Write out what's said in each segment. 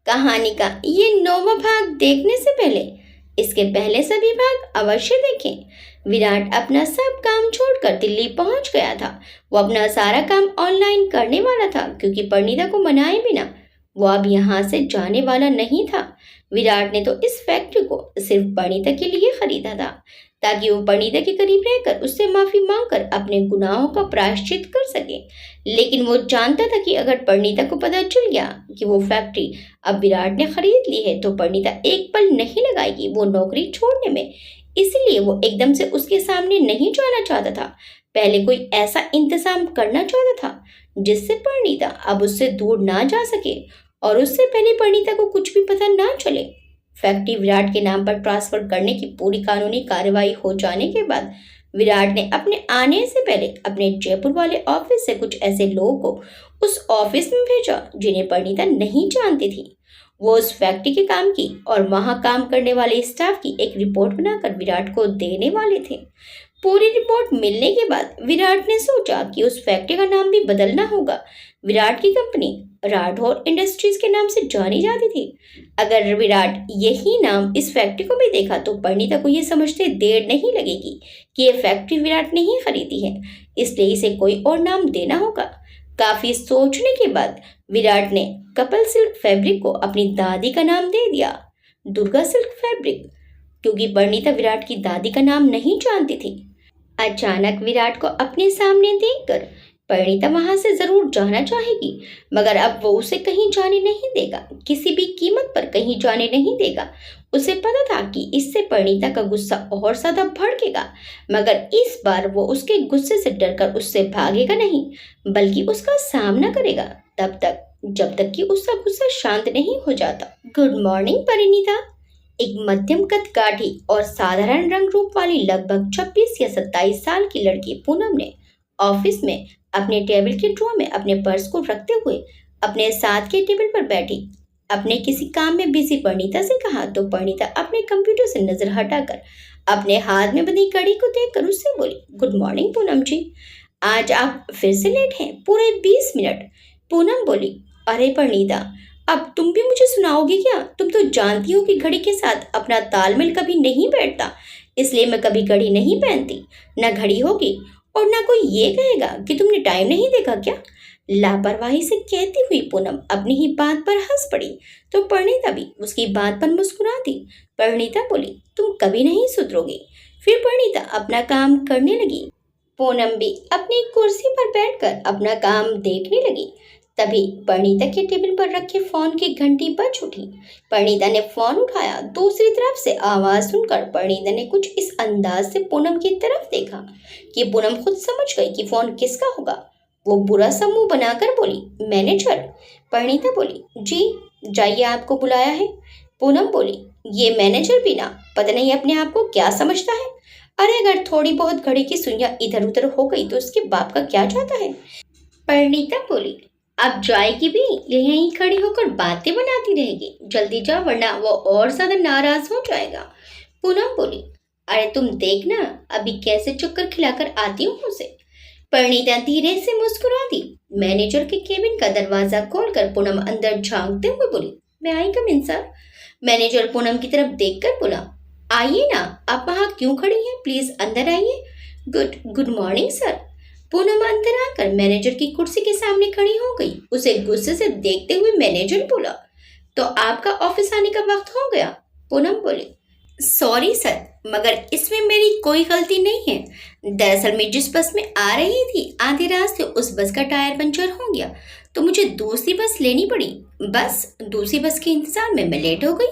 कहानी का ये 9वां भाग देखने से पहले इसके पहले सभी भाग अवश्य देखें। विराट अपना सब काम छोड़कर दिल्ली पहुंच गया था। वो अपना सारा काम ऑनलाइन करने वाला था क्योंकि परिणीता को मनाए बिना वो अब यहाँ से जाने वाला नहीं था। विराट ने तो इस फैक्ट्री को सिर्फ परिणीता के लिए खरीदा था ताकि वो परिणीता के करीब रहकर उससे माफी मांगकर अपने गुनाहों का प्रायश्चित कर सके। लेकिन वो जानता था कि अगर परिणीता को पता चल गया कि वो फैक्ट्री अब विराट ने खरीद ली है तो परिणीता एक पल नहीं लगाएगी वो नौकरी छोड़ने में। इसलिए वो एकदम से उसके सामने नहीं जाना चाहता था, पहले कोई ऐसा इंतजाम करना चाहता था जिससे परिणीता अब उससे दूर ना जा सके और उससे पहले परिणीता को कुछ भी पता ना चले। फैक्ट्री विराट के नाम पर ट्रांसफर करने की पूरी कानूनी कार्रवाई हो जाने के बाद विराट ने अपने आने से पहले अपने जयपुर वाले ऑफिस से कुछ ऐसे लोगों को उस ऑफिस में भेजा जिन्हें परिणीता नहीं जानती थी। वो उस फैक्ट्री के काम की और वहां काम करने वाले स्टाफ की एक रिपोर्ट बनाकर विराट को देने वाले थे। पूरी रिपोर्ट मिलने के बाद विराट ने सोचा कि उस फैक्ट्री का नाम भी बदलना होगा। विराट की कंपनी राठौर इंडस्ट्रीज के नाम से जानी जाती थी। अगर विराट यही नाम इस फैक्ट्री को भी देखा तो परिणीता को यह समझते देर नहीं लगेगी कि यह फैक्ट्री विराट ने ही खरीदी है, इसलिए इसे कोई और नाम देना होगा। काफी सोचने के बाद विराट ने कपल सिल्क फैब्रिक को अपनी दादी का नाम दे दिया, दुर्गा सिल्क फैब्रिक, क्योंकि परिणीता विराट की दादी का नाम नहीं जानती थी। अचानक विराट को अपने सामने देखकर परिणीता वहां से जरूर जाना चाहेगी, मगर अब वो उसे कहीं जाने नहीं देगा, किसी भी कीमत पर कहीं जाने नहीं देगा। उसे पता था कि इससे परिणीता का गुस्सा और ज्यादा भड़केगा, मगर इस बार वो उसके गुस्से से डरकर उससे भागेगा नहीं बल्कि उसका सामना करेगा तब तक जब तक कि उसका गुस्सा शांत नहीं हो जाता। Good morning Parineeta. एक मध्यम कद काठी और साधारण रंग रूप वाली लगभग 26 या 27 साल की लड़की पूनम ने ऑफिस में अपने टेबल के ड्रॉर में अपने पर्स को रखते हुए अपने साथ के टेबल पर बैठी अपने किसी काम में बिजी परिणीता से कहा तो परिणीता अपने कंप्यूटर से नजर हटाकर अपने हाथ में बंधी घड़ी को देखकर उससे बोली, गुड मॉर्निंग पूनम जी, आज आप फिर से लेट हैं, पूरे 20 मिनट। पूनम बोली, अरे परिणीता, अब तुम भी मुझे सुनाओगी क्या? तुम तो जानती हो कि घड़ी के साथ अपना तालमेल कभी नहीं बैठता, इसलिए मैं कभी घड़ी नहीं पहनती। न घड़ी होगी और ना कोई ये कहेगा कि तुमने टाइम नहीं देखा क्या? लापरवाही से कहती हुई पूनम अपनी ही बात पर हंस पड़ी तो परिणीता भी उसकी बात पर मुस्कुरा दी। परिणीता बोली, तुम कभी नहीं सुधरोगी। फिर परिणीता अपना काम करने लगी। पूनम भी अपनी कुर्सी पर बैठकर अपना काम देखने लगी। तभी परिणीता के टेबल पर रखे फोन की घंटी बज उठी। परिणीता ने फोन उठाया। दूसरी तरफ से आवाज सुनकर परिणीता ने कुछ इस अंदाज से पूनम की तरफ देखा कि पूनम खुद समझ गई कि फोन किसका होगा। वो बुरा सा मुंह बनाकर बोली, मैनेजर। परिणीता बोली, जी जाइए, आपको बुलाया है। पूनम बोली, ये मैनेजर भी ना पता नहीं अपने आप को क्या समझता है। अरे अगर थोड़ी बहुत घड़ी की सुइयां इधर उधर हो गई तो उसके बाप का क्या जाता है। परिणीता बोली, अब जाएगी भी यहीं खड़ी होकर बातें बनाती रहेगी, जल्दी जा वरना वो और ज्यादा नाराज हो जाएगा। पूनम बोली, अरे तुम देखना अभी कैसे चक्कर खिलाकर आती हूँ उसे। परिणीता धीरे से मुस्कुरा दी। मैनेजर के केबिन का दरवाजा खोलकर पूनम अंदर झांकते हुए बोली, मैं आई कम इन सर। मैनेजर पूनम की तरफ देखकर बोला, आइए ना, आप वहाँ क्यों खड़ी हैं, प्लीज अंदर आइए। Good morning sir. पूनम अंदर आकर मैनेजर की कुर्सी के सामने खड़ी हो गई। उसे गुस्से से देखते हुए मैनेजर बोला, तो आपका ऑफिस आने का वक्त हो गया। पूनम बोली, सॉरी सर, मगर इसमें मेरी कोई गलती नहीं है। दरअसल मैं जिस बस में आ रही थी आधे रास्ते उस बस का टायर पंचर हो गया तो मुझे दूसरी बस लेनी पड़ी। बस दूसरी बस के इंतजार में मैं लेट हो गई।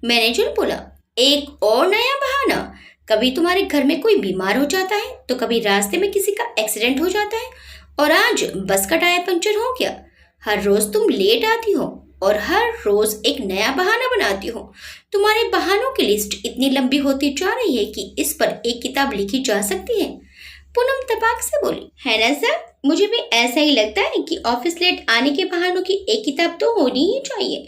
मैनेजर बोला, एक और नया बहाना। कभी तुम्हारे घर में कोई बीमार हो जाता है तो कभी रास्ते में किसी का एक्सीडेंट हो जाता है और आज बस का टायर पंचर हो गया। हर रोज तुम लेट आती हो और हर रोज एक नया बहाना बनाती हो। तुम्हारे बहानों की लिस्ट इतनी लंबी होती जा रही है कि इस पर एक किताब लिखी जा सकती है। पूनम तपाक से बोली, है ना सर, मुझे भी ऐसा ही लगता है कि ऑफिस लेट आने के बहानों की एक किताब तो होनी ही चाहिए।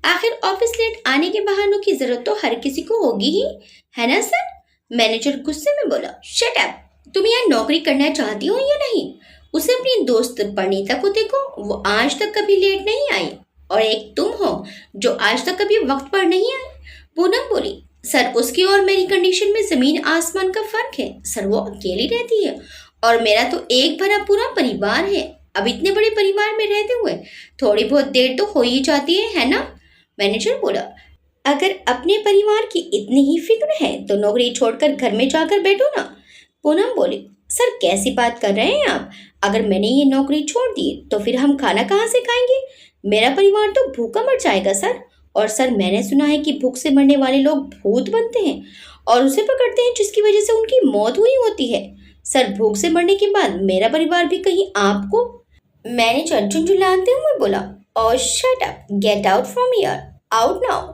आखिर ऑफिस लेट आने के बहानों की जरूरत तो हर किसी को होगी ही, है ना सर। मैनेजर गुस्से में बोला, शट अप, तुम यहाँ नौकरी करना चाहती हो या नहीं? उसे अपनी दोस्त परिणीता को देखो, वो आज तक कभी लेट नहीं आई। और एक तुम हो जो आज तक कभी वक्त पर नहीं आए। पूनम बोली, सर उसकी और मेरी कंडीशन में जमीन आसमान का फर्क है। सर वो अकेली रहती है और मेरा तो एक भरा पूरा परिवार है। अब इतने बड़े परिवार में रहते हुए थोड़ी बहुत देर तो हो ही जाती है ना। मैनेजर बोला, अगर अपने परिवार की इतनी ही फिक्र है तो नौकरी छोड़कर घर में जाकर बैठो ना। पूनम बोली, सर कैसी बात कर रहे हैं आप। अगर मैंने ये नौकरी छोड़ दी तो फिर हम खाना कहाँ से खाएंगे। मेरा परिवार तो भूखा मर जाएगा सर। और सर मैंने सुना है कि भूख से मरने वाले लोग भूत बनते हैं और उसे पकड़ते हैं जिसकी वजह से उनकी मौत हुई होती है। सर भूख से मरने के बाद मेरा परिवार भी कहीं आपको। मैनेजर झुंझुलाते हुए बोला, oh shut up, get out from here, out now.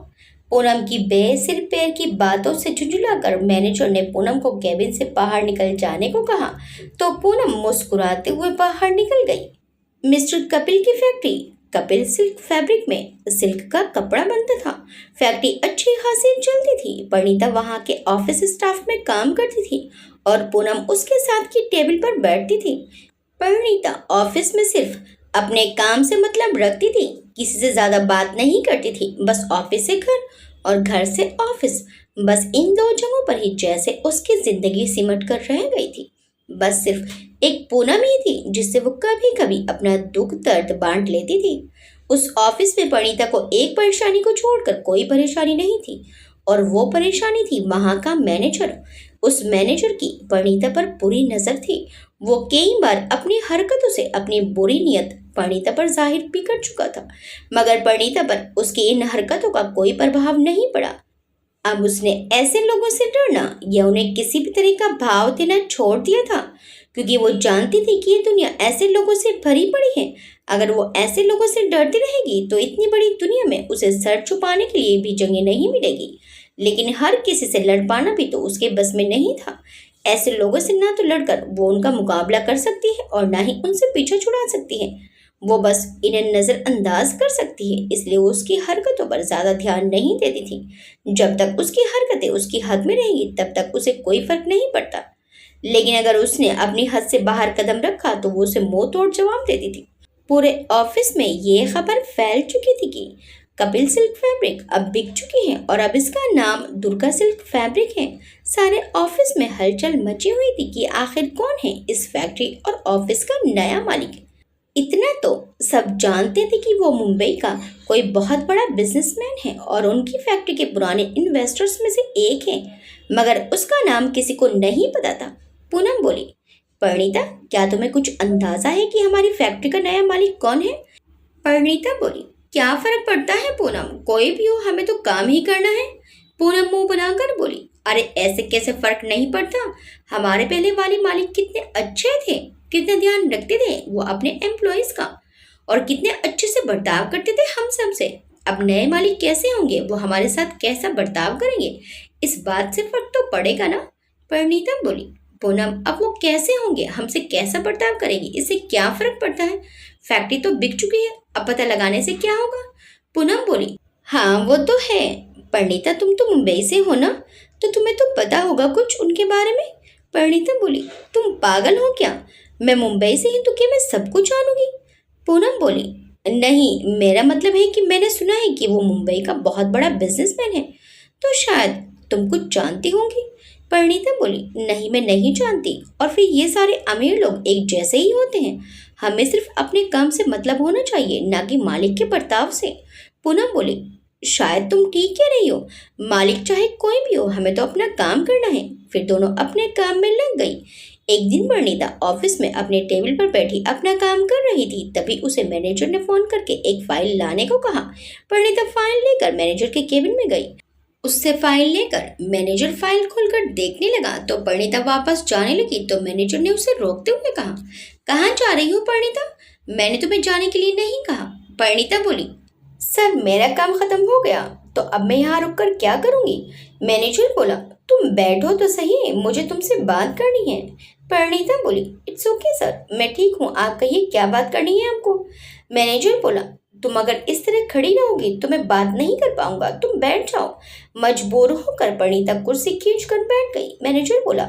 Poonam की बेसिर पैर की बातों से झुंझुलाकर मैनेजर ने पूनम को केबिन से बाहर निकल जाने को कहा तो पूनम मुस्कुराते हुए बाहर निकल गई। मिस्टर कपिल की फैक्ट्री कपिल सिल्क फैब्रिक में सिल्क का कपड़ा बनता था। फैक्ट्री अच्छी खासी चलती थी। परिणीता वहां के ऑफिस स्टाफ में काम करती थी और पूनम उसके साथ की टेबल पर बैठती थी। परिणीता ऑफिस में सिर्फ अपने काम से मतलब रखती थी, किसी से ज्यादा बात नहीं करती थी। बस ऑफिस से घर और घर से ऑफिस, बस इन दो जगहों पर ही जैसे उसकी जिंदगी सिमट कर रह गई थी। बस सिर्फ एक पूनम ही थी जिससे वो कभी कभी अपना दुख दर्द बांट लेती थी। उस ऑफिस में परिणीता को एक परेशानी को छोड़कर कोई परेशानी नहीं थी और वो परेशानी थी वहां का मैनेजर। उस मैनेजर की परिणीता पर बुरी नजर थी। वो कई बार अपनी हरकतों से अपनी बुरी नीयत परिणीता पर जाहिर भी कर चुका था, मगर परिणीता पर उसकी इन हरकतों का कोई प्रभाव नहीं पड़ा। अब उसने ऐसे लोगों से डरना या उन्हें किसी भी तरह का भाव देना छोड़ दिया था, क्योंकि वो जानती थी कि ये दुनिया ऐसे लोगों से भरी पड़ी है। अगर वो ऐसे लोगों से डरती रहेगी तो इतनी बड़ी दुनिया में उसे सर छुपाने के लिए भी जगह नहीं मिलेगी। लेकिन हर किसी से लड़ पाना भी तो उसके बस में नहीं था। ऐसे लोगों से ना तो लड़कर वो उनका मुकाबला कर सकती है और ना ही उनसे पीछा छुड़ा सकती है। वो बस इन्हें नजरअंदाज कर सकती है, इसलिए वो उसकी हरकतों पर ज्यादा ध्यान नहीं देती थी। जब तक उसकी हरकतें उसकी हद में रहेंगी तब तक उसे कोई फर्क नहीं पड़ता। लेकिन अगर उसने अपनी हद से बाहर कदम रखा तो वो उसे मुंह तोड़ जवाब देती थी। पूरे ऑफिस में ये खबर फैल चुकी थी कि कपिल सिल्क फैब्रिक अब बिक चुकी है और अब इसका नाम दुर्गा सिल्क फैब्रिक है। सारे ऑफिस में हलचल मची हुई थी कि आखिर कौन है इस फैक्ट्री और ऑफिस का नया मालिक। इतना तो सब जानते थे कि वो मुंबई का कोई बहुत बड़ा बिजनेसमैन है और उनकी फैक्ट्री के पुराने इन्वेस्टर्स में से एक है, मगर उसका नाम किसी को नहीं पता था। पूनम बोली, परिणीता क्या तुम्हें कुछ अंदाजा है कि हमारी फैक्ट्री का नया मालिक कौन है। परिणीता बोली, क्या फर्क पड़ता है पूनम, कोई भी हो हमें तो काम ही करना है। पूनम मुंह बनाकर बोली, अरे ऐसे कैसे फर्क नहीं पड़ता। हमारे पहले वाले मालिक कितने अच्छे थे, कितना ध्यान रखते थे वो अपने एम्प्लॉयज का और कितने अच्छे से बर्ताव करते थे हम सब से। अब नए मालिक कैसे होंगे, वो हमारे साथ कैसा बर्ताव करेंगे, इस बात से फर्क तो पड़ेगा ना। परिणीता बोली, पूनम अब वो कैसे होंगे, हमसे कैसा बर्ताव करेंगे, इससे क्या फर्क पड़ता है। फैक्ट्री तो बिक चुकी है, अब पता लगाने से क्या होगा। पूनम बोली, हाँ वो तो है। परिणीता तुम तो मुंबई से हो ना, तो तुम्हें तो पता होगा कुछ उनके बारे में। परिणीता बोली, तुम पागल हो क्या, मैं मुंबई से ही तो क्या मैं सब कुछ जानूंगी। पूनम बोली, नहीं मेरा मतलब है कि मैंने सुना है कि वो मुंबई का बहुत बड़ा बिजनेसमैन है, तो शायद तुम कुछ जानती होंगी। परिणीता बोली, नहीं मैं नहीं जानती, और फिर ये सारे अमीर लोग एक जैसे ही होते हैं। हमें सिर्फ अपने काम से मतलब होना चाहिए, ना कि मालिक के बर्ताव से। पूनम बोली, शायद तुम ठीक कह रही हो, मालिक चाहे कोई भी हो हमें तो अपना काम करना है। फिर दोनों अपने काम में लग गई। एक दिन परिणीता ऑफिस में अपने टेबल पर बैठी अपना काम कर रही थी, तभी उसे मैनेजर ने फोन करके एक फाइल लाने को कहा। परिणीता फाइल लेकर मैनेजर के केबिन में गई। उससे फाइल लेकर मैनेजर फाइल खोलकर देखने लगा तो परिणीता वापस जाने लगी तो मैनेजर ने उसे रोकते हुए कहा, कहाँ जा रही हो परिणीता, मैंने तुम्हें जाने के लिए नहीं कहा। परिणीता बोली, सर मेरा काम खत्म हो गया तो अब मैं यहाँ रुककर क्या करूँगी। मैनेजर बोला, तुम बैठो तो सही, मुझे तुमसे बात करनी है। परिणीता बोली, इट्स ओके सर, मैं ठीक हूँ, आप कहिए क्या बात करनी है आपको। मैनेजर बोला, तुम अगर इस तरह खड़ी रहोगी तो मैं बात नहीं कर पाऊंगा, तुम बैठ जाओ। मजबूर होकर परिणीता कुर्सी खींच कर बैठ गई। मैनेजर बोला,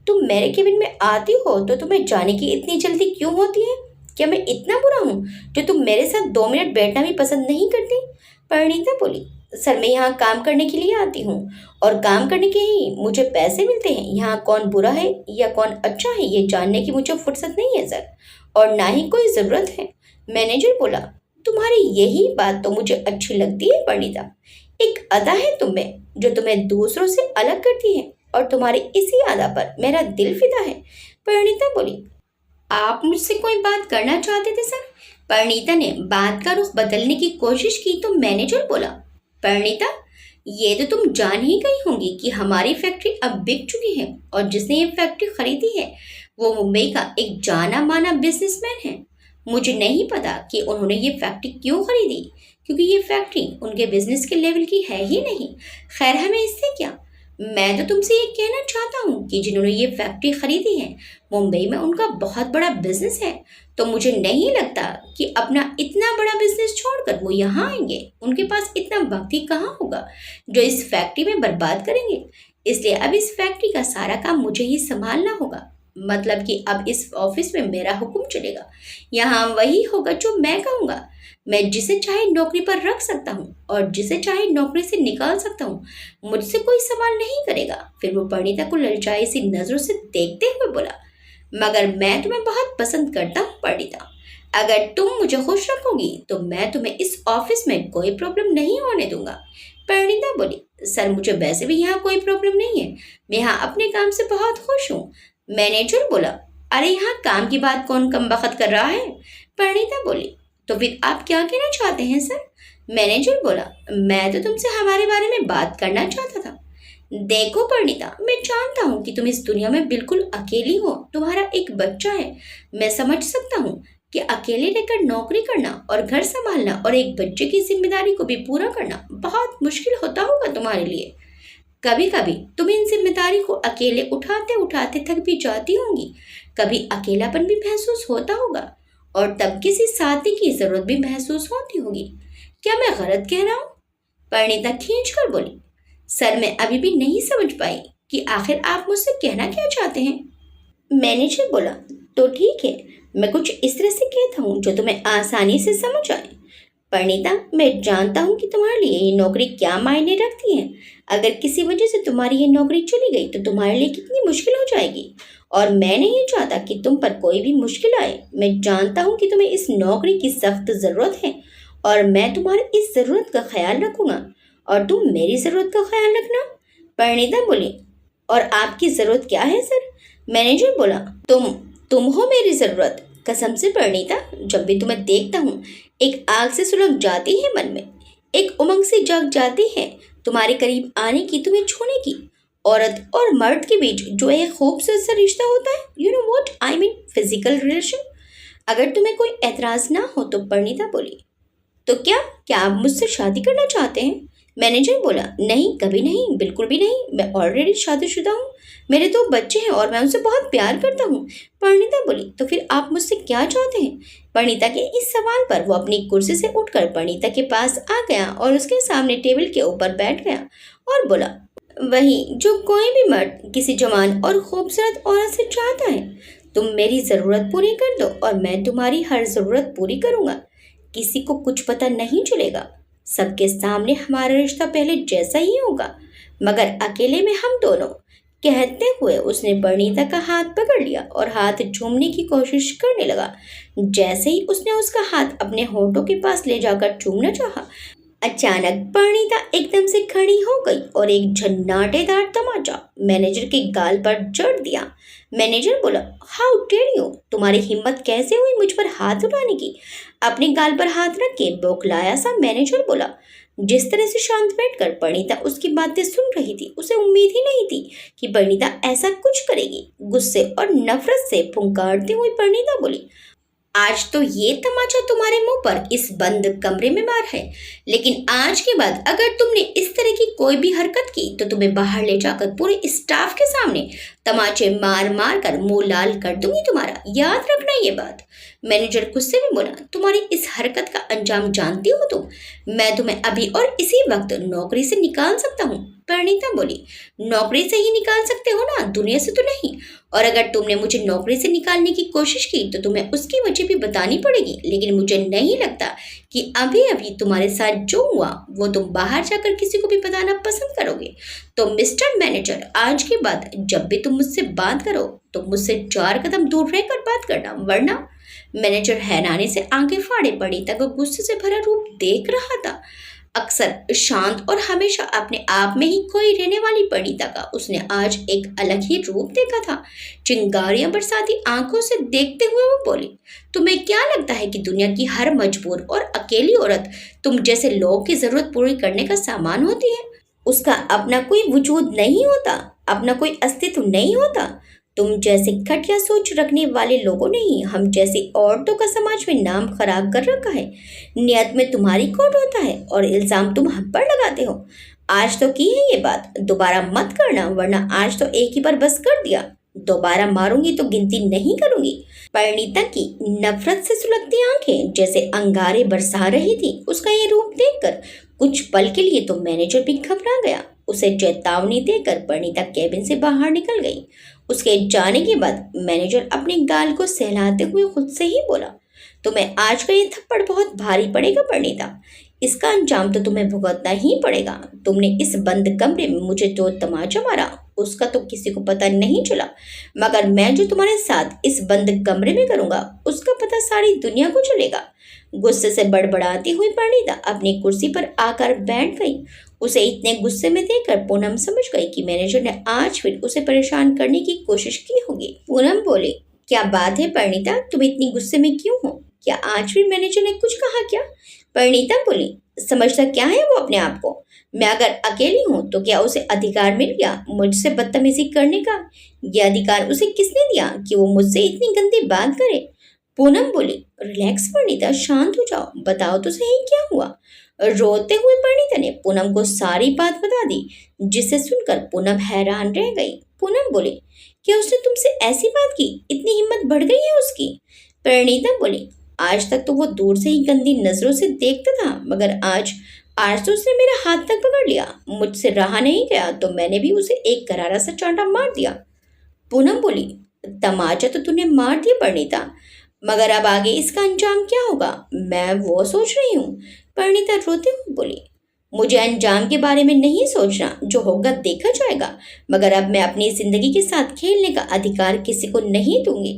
तुम मेरे केबिन में आती हो तो तुम्हें जाने की इतनी जल्दी क्यों होती है। क्या मैं इतना बुरा हूँ जो तुम मेरे साथ 2 मिनट बैठना भी पसंद नहीं करती? परिणीता बोली, सर मैं यहाँ काम करने के लिए आती हूँ और काम करने के ही मुझे पैसे मिलते हैं। यहाँ कौन बुरा है या कौन अच्छा है ये जानने की मुझे फुर्सत नहीं है सर, और ना ही कोई ज़रूरत है। मैनेजर बोला, तुम्हारी यही बात तो मुझे अच्छी लगती है परिणीता। एक अदा है तुम में जो तुम्हें दूसरों से अलग करती है और तुम्हारी इसी अदा पर मेरा दिल फिदा है। परिणीता बोली, आप मुझसे कोई बात करना चाहते थे सर? परिणीता ने बात का रुख बदलने की कोशिश की तो मैनेजर बोला, परिणीता ये तो तुम जान ही गई होंगी कि हमारी फैक्ट्री अब बिक चुकी है और जिसने ये फैक्ट्री खरीदी है वो मुंबई का एक जाना माना बिजनेसमैन है। मुझे नहीं पता कि उन्होंने ये फैक्ट्री क्यों खरीदी, क्योंकि ये फैक्ट्री उनके बिजनेस के लेवल की है ही नहीं। खैर हमें इससे क्या, मैं तो तुमसे ये कहना चाहता हूँ कि जिन्होंने ये फैक्ट्री खरीदी है मुंबई में उनका बहुत बड़ा बिजनेस है, तो मुझे नहीं लगता कि अपना इतना बड़ा बिजनेस छोड़कर वो यहाँ आएंगे। उनके पास इतना वक्त ही कहाँ होगा जो इस फैक्ट्री में बर्बाद करेंगे। इसलिए अब इस फैक्ट्री का सारा काम मुझे ही संभालना होगा। मतलब कि अब इस ऑफिस में मेरा हुक्म चलेगा, यहाँ वही होगा जो मैं कहूँगा। मैं जिसे चाहे नौकरी पर रख सकता हूँ और जिसे चाहे नौकरी से निकाल सकता हूँ, मुझसे कोई सवाल नहीं करेगा। फिर वो परिणीता को ललचाई सी नजरों से देखते हुए बोला, मगर मैं तुम्हें बहुत पसंद करता हूँ परिणीता। अगर तुम मुझे खुश रखोगी तो मैं तुम्हें इस ऑफिस में कोई प्रॉब्लम नहीं होने दूंगा। परिणीता बोली, सर मुझे वैसे भी यहाँ कोई प्रॉब्लम नहीं है, मैं यहाँ अपने काम से बहुत खुश हूँ। मैनेजर बोला, अरे यहाँ काम की बात कौन कम बखत कर रहा है? परिणीता बोली, तो फिर आप क्या कहना चाहते हैं सर? मैनेजर बोला, मैं तो तुमसे हमारे बारे में बात करना चाहता था। देखो परिणीता, मैं जानता हूँ कि तुम इस दुनिया में बिल्कुल अकेली हो, तुम्हारा एक बच्चा है। मैं समझ सकता हूँ कि अकेले रहकर नौकरी करना और घर संभालना और एक बच्चे की जिम्मेदारी को भी पूरा करना बहुत मुश्किल होता होगा तुम्हारे लिए। कभी कभी तुम इन जिम्मेदारी को अकेले उठाते उठाते थक भी जाती होंगी, कभी अकेलापन भी महसूस होता होगा और तब किसी साथी की जरूरत भी महसूस होती होगी। क्या मैं गलत कह रहा हूँ? परिणीता खींच कर बोली, सर मैं अभी भी नहीं समझ पाई कि आखिर आप मुझसे कहना क्या चाहते हैं। मैनेजर बोला, तो ठीक है, मैं कुछ इस तरह से कहता हूँ जो तुम्हें आसानी से समझ आए। परिणीता, मैं जानता हूँ कि तुम्हारे लिए ये नौकरी क्या मायने रखती है। अगर किसी वजह से तुम्हारी ये नौकरी चली गई तो तुम्हारे लिए कितनी मुश्किल हो जाएगी, और मैं नहीं चाहता कि तुम पर कोई भी मुश्किल आए। मैं जानता हूँ कि तुम्हें इस नौकरी की सख्त ज़रूरत है और मैं तुम्हारी इस ज़रूरत का ख्याल रखूँगा और तुम मेरी ज़रूरत का ख्याल रखना। परिणीता बोली, और आपकी ज़रूरत क्या है सर? मैनेजर बोला, तुम हो मेरी ज़रूरत। कसम से परिणीता, जब भी तुम्हें देखता हूँ एक आग से सुलग जाती है मन में, एक उमंग से जग जाती है तुम्हारे करीब आने की, तुम्हें छूने की। औरत और मर्द के बीच जो एक खूबसूरत सा रिश्ता होता है, you know what I mean, physical relation. अगर तुम्हें कोई एतराज़ ना हो तो परिणीता बोली, तो क्या आप मुझसे शादी करना चाहते हैं? मैनेजर बोला, नहीं, कभी नहीं, बिल्कुल भी नहीं, मैं ऑलरेडी शादीशुदा हूँ, मेरे 2 बच्चे हैं और मैं उनसे बहुत प्यार करता हूँ। परिणीता बोली, तो फिर आप मुझसे क्या चाहते हैं? परिणीता के इस सवाल पर वो अपनी कुर्सी से उठकर परिणीता के पास आ गया और उसके सामने टेबल के ऊपर बैठ गया और बोला, वही जो कोई भी मर्द किसी जवान और खूबसूरत औरत से चाहता है। तुम मेरी ज़रूरत पूरी कर दो और मैं तुम्हारी हर ज़रूरत पूरी करूँगा। किसी को कुछ पता नहीं चलेगा, सबके सामने हमारा रिश्ता पहले जैसा ही होगा, मगर अकेले में हम दोनों। कहते हुए उसने परिणीता का हाथ पकड़ लिया और हाथ चूमने की कोशिश करने लगा। जैसे ही उसने उसका हाथ अपने होंठों के पास ले जाकर चूमना चाहा, अचानक परिणीता एकदम से खड़ी हो गई और एक झन्नाटेदार तमाचा मैनेजर के गाल पर जड़ दिया। मैनेजर बोला, हाउ डेयर यू, तुम्हारी हिम्मत कैसे हुई मुझ पर हाथ उठाने की? अपने गाल पर हाथ रख के बौखलाया सा मैनेजर बोला। जिस तरह से शांत बैठकर परिणीता उसकी बातें सुन रही थी, उसे उम्मीद ही नहीं थी कि परिणीता ऐसा कुछ करेगी। गुस्से और नफरत से फुंकारती हुई परिणीता बोली, आज तो ये तमाचा तुम्हारे मुंह पर इस बंद कमरे में मार है, लेकिन आज के बाद अगर तुमने इस तरह की कोई भी हरकत की तो तुम्हें बाहर ले जाकर पूरे स्टाफ के सामने तमाचे मार मार कर मुंह लाल कर दूंगी तुम्हारा, याद रखना ये बात। मैनेजर गुस्से में बोला, तुम्हारी इस हरकत का अंजाम जानती हो तुम? मैं तुम्हें अभी और इसी वक्त नौकरी से निकाल सकता हूँ। परिणीता बोली, नौकरी से ही निकाल सकते हो ना, दुनिया से तो नहीं। और अगर तुमने मुझे नौकरी से निकालने की कोशिश की तो तुम्हें उसकी वजह भी बतानी पड़ेगी, लेकिन मुझे नहीं लगता कि अभी अभी तुम्हारे साथ जो हुआ वो तुम बाहर जाकर किसी को भी बताना पसंद करोगे। तो मिस्टर मैनेजर, आज के बाद जब भी तुम मुझसे बात करो तो मुझसे 4 कदम दूर रहकर बात करना, वरना। मैनेजर हैरानी से आंखें फाड़े परिणीता को गुस्से से भरा रूप देख रहा था। अक्सर शांत और हमेशा अपने आप में ही खोई रहने वाली परिणीता का उसने आज एक अलग ही रूप देखा था। चिंगारियां बरसाती आंखों से देखते हुए वो बोली, तुम्हें क्या लगता है कि दुनिया की हर मजबूर और अकेली औरत तुम जैसे लोगों की जरूरत पूरी करने का सामान होती है? उसका अपना कोई वजूद नहीं होता, अपना कोई अस्तित्व नहीं होता। तुम जैसे घटिया सोच रखने वाले लोगों ने ही हम जैसी औरतों का समाज में नाम खराब कर रखा है। नियत में तुम्हारी खोट होता है और इल्जाम तुम हम पर लगाते हो। आज तो की है ये बात, दोबारा मत करना, वरना आज तो एक ही बार बस कर दिया, दोबारा मारूंगी तो गिनती नहीं करूंगी। परिणीता की नफरत से सुलगती आंखें जैसे अंगारे बरसा रही थी। उसका ये रूप देखकर कुछ पल के लिए तो मैनेजर भी घबरा गया। उसे चेतावनी देकर परिणीता केबिन से बाहर निकल गई। उसके जाने के बाद मैनेजर अपने गाल को सहलाते हुए खुद से ही बोला, तुम्हें आज का ये थप्पड़ बहुत भारी पड़ेगा परिणीता, इसका अंजाम तो तुम्हें भुगतना ही पड़ेगा। तुमने इस बंद कमरे में मुझे जो तमाचा मारा उसका तो किसी को पता नहीं चला, मगर मैं जो तुम्हारे साथ इस बंद कमरे में करूंगा उसका पता सारी दुनिया को चलेगा। गुस्से से बड़बड़ाती हुई परिणीता अपनी कुर्सी पर आकर बैठ गई। उसे इतने गुस्से में देखकर पूनम समझ गई कि मैनेजर ने आज फिर उसे परेशान करने की कोशिश की होगी। पूनम बोली, क्या बात है परिणीता, तुम इतनी गुस्से में क्यों हो? क्या आज फिर मैनेजर ने कुछ कहा क्या? परिणीता बोली, समझता क्या है वो अपने आप को? मैं अगर अकेली हूँ तो क्या उसे अधिकार मिल गया मुझसे बदतमीजी करने का? यह अधिकार उसे किसने दिया कि वो मुझसे इतनी गंदी बात करे? पूनम बोली, रिलैक्स परिणीता, शांत हो जाओ, बताओ तो सही क्या हुआ। रोते हुए परिणीता ने पूनम को सारी बात बता दी, जिसे सुनकर पूनम हैरान रह गई। पूनम बोली, क्या उसने तुमसे ऐसी बात की? इतनी हिम्मत बढ़ गई है उसकी? परिणीता बोली, आज तक तो वो दूर से ही गंदी नजरों से देखता था, मगर आज तो उसने मेरा हाथ तक पकड़ लिया। मुझसे रहा नहीं गया तो मैंने भी उसे एक करारा सा चांटा मार दिया। पूनम बोली, तमाचा तो तूने मार दिया परिणीता, मगर अब आगे इसका अंजाम क्या होगा मैं वो सोच रही हूँ। परिणीता रोते हुए बोली, मुझे अंजाम के बारे में नहीं सोचना, जो होगा देखा जाएगा, मगर अब मैं अपनी जिंदगी के साथ खेलने का अधिकार किसी को नहीं दूंगी।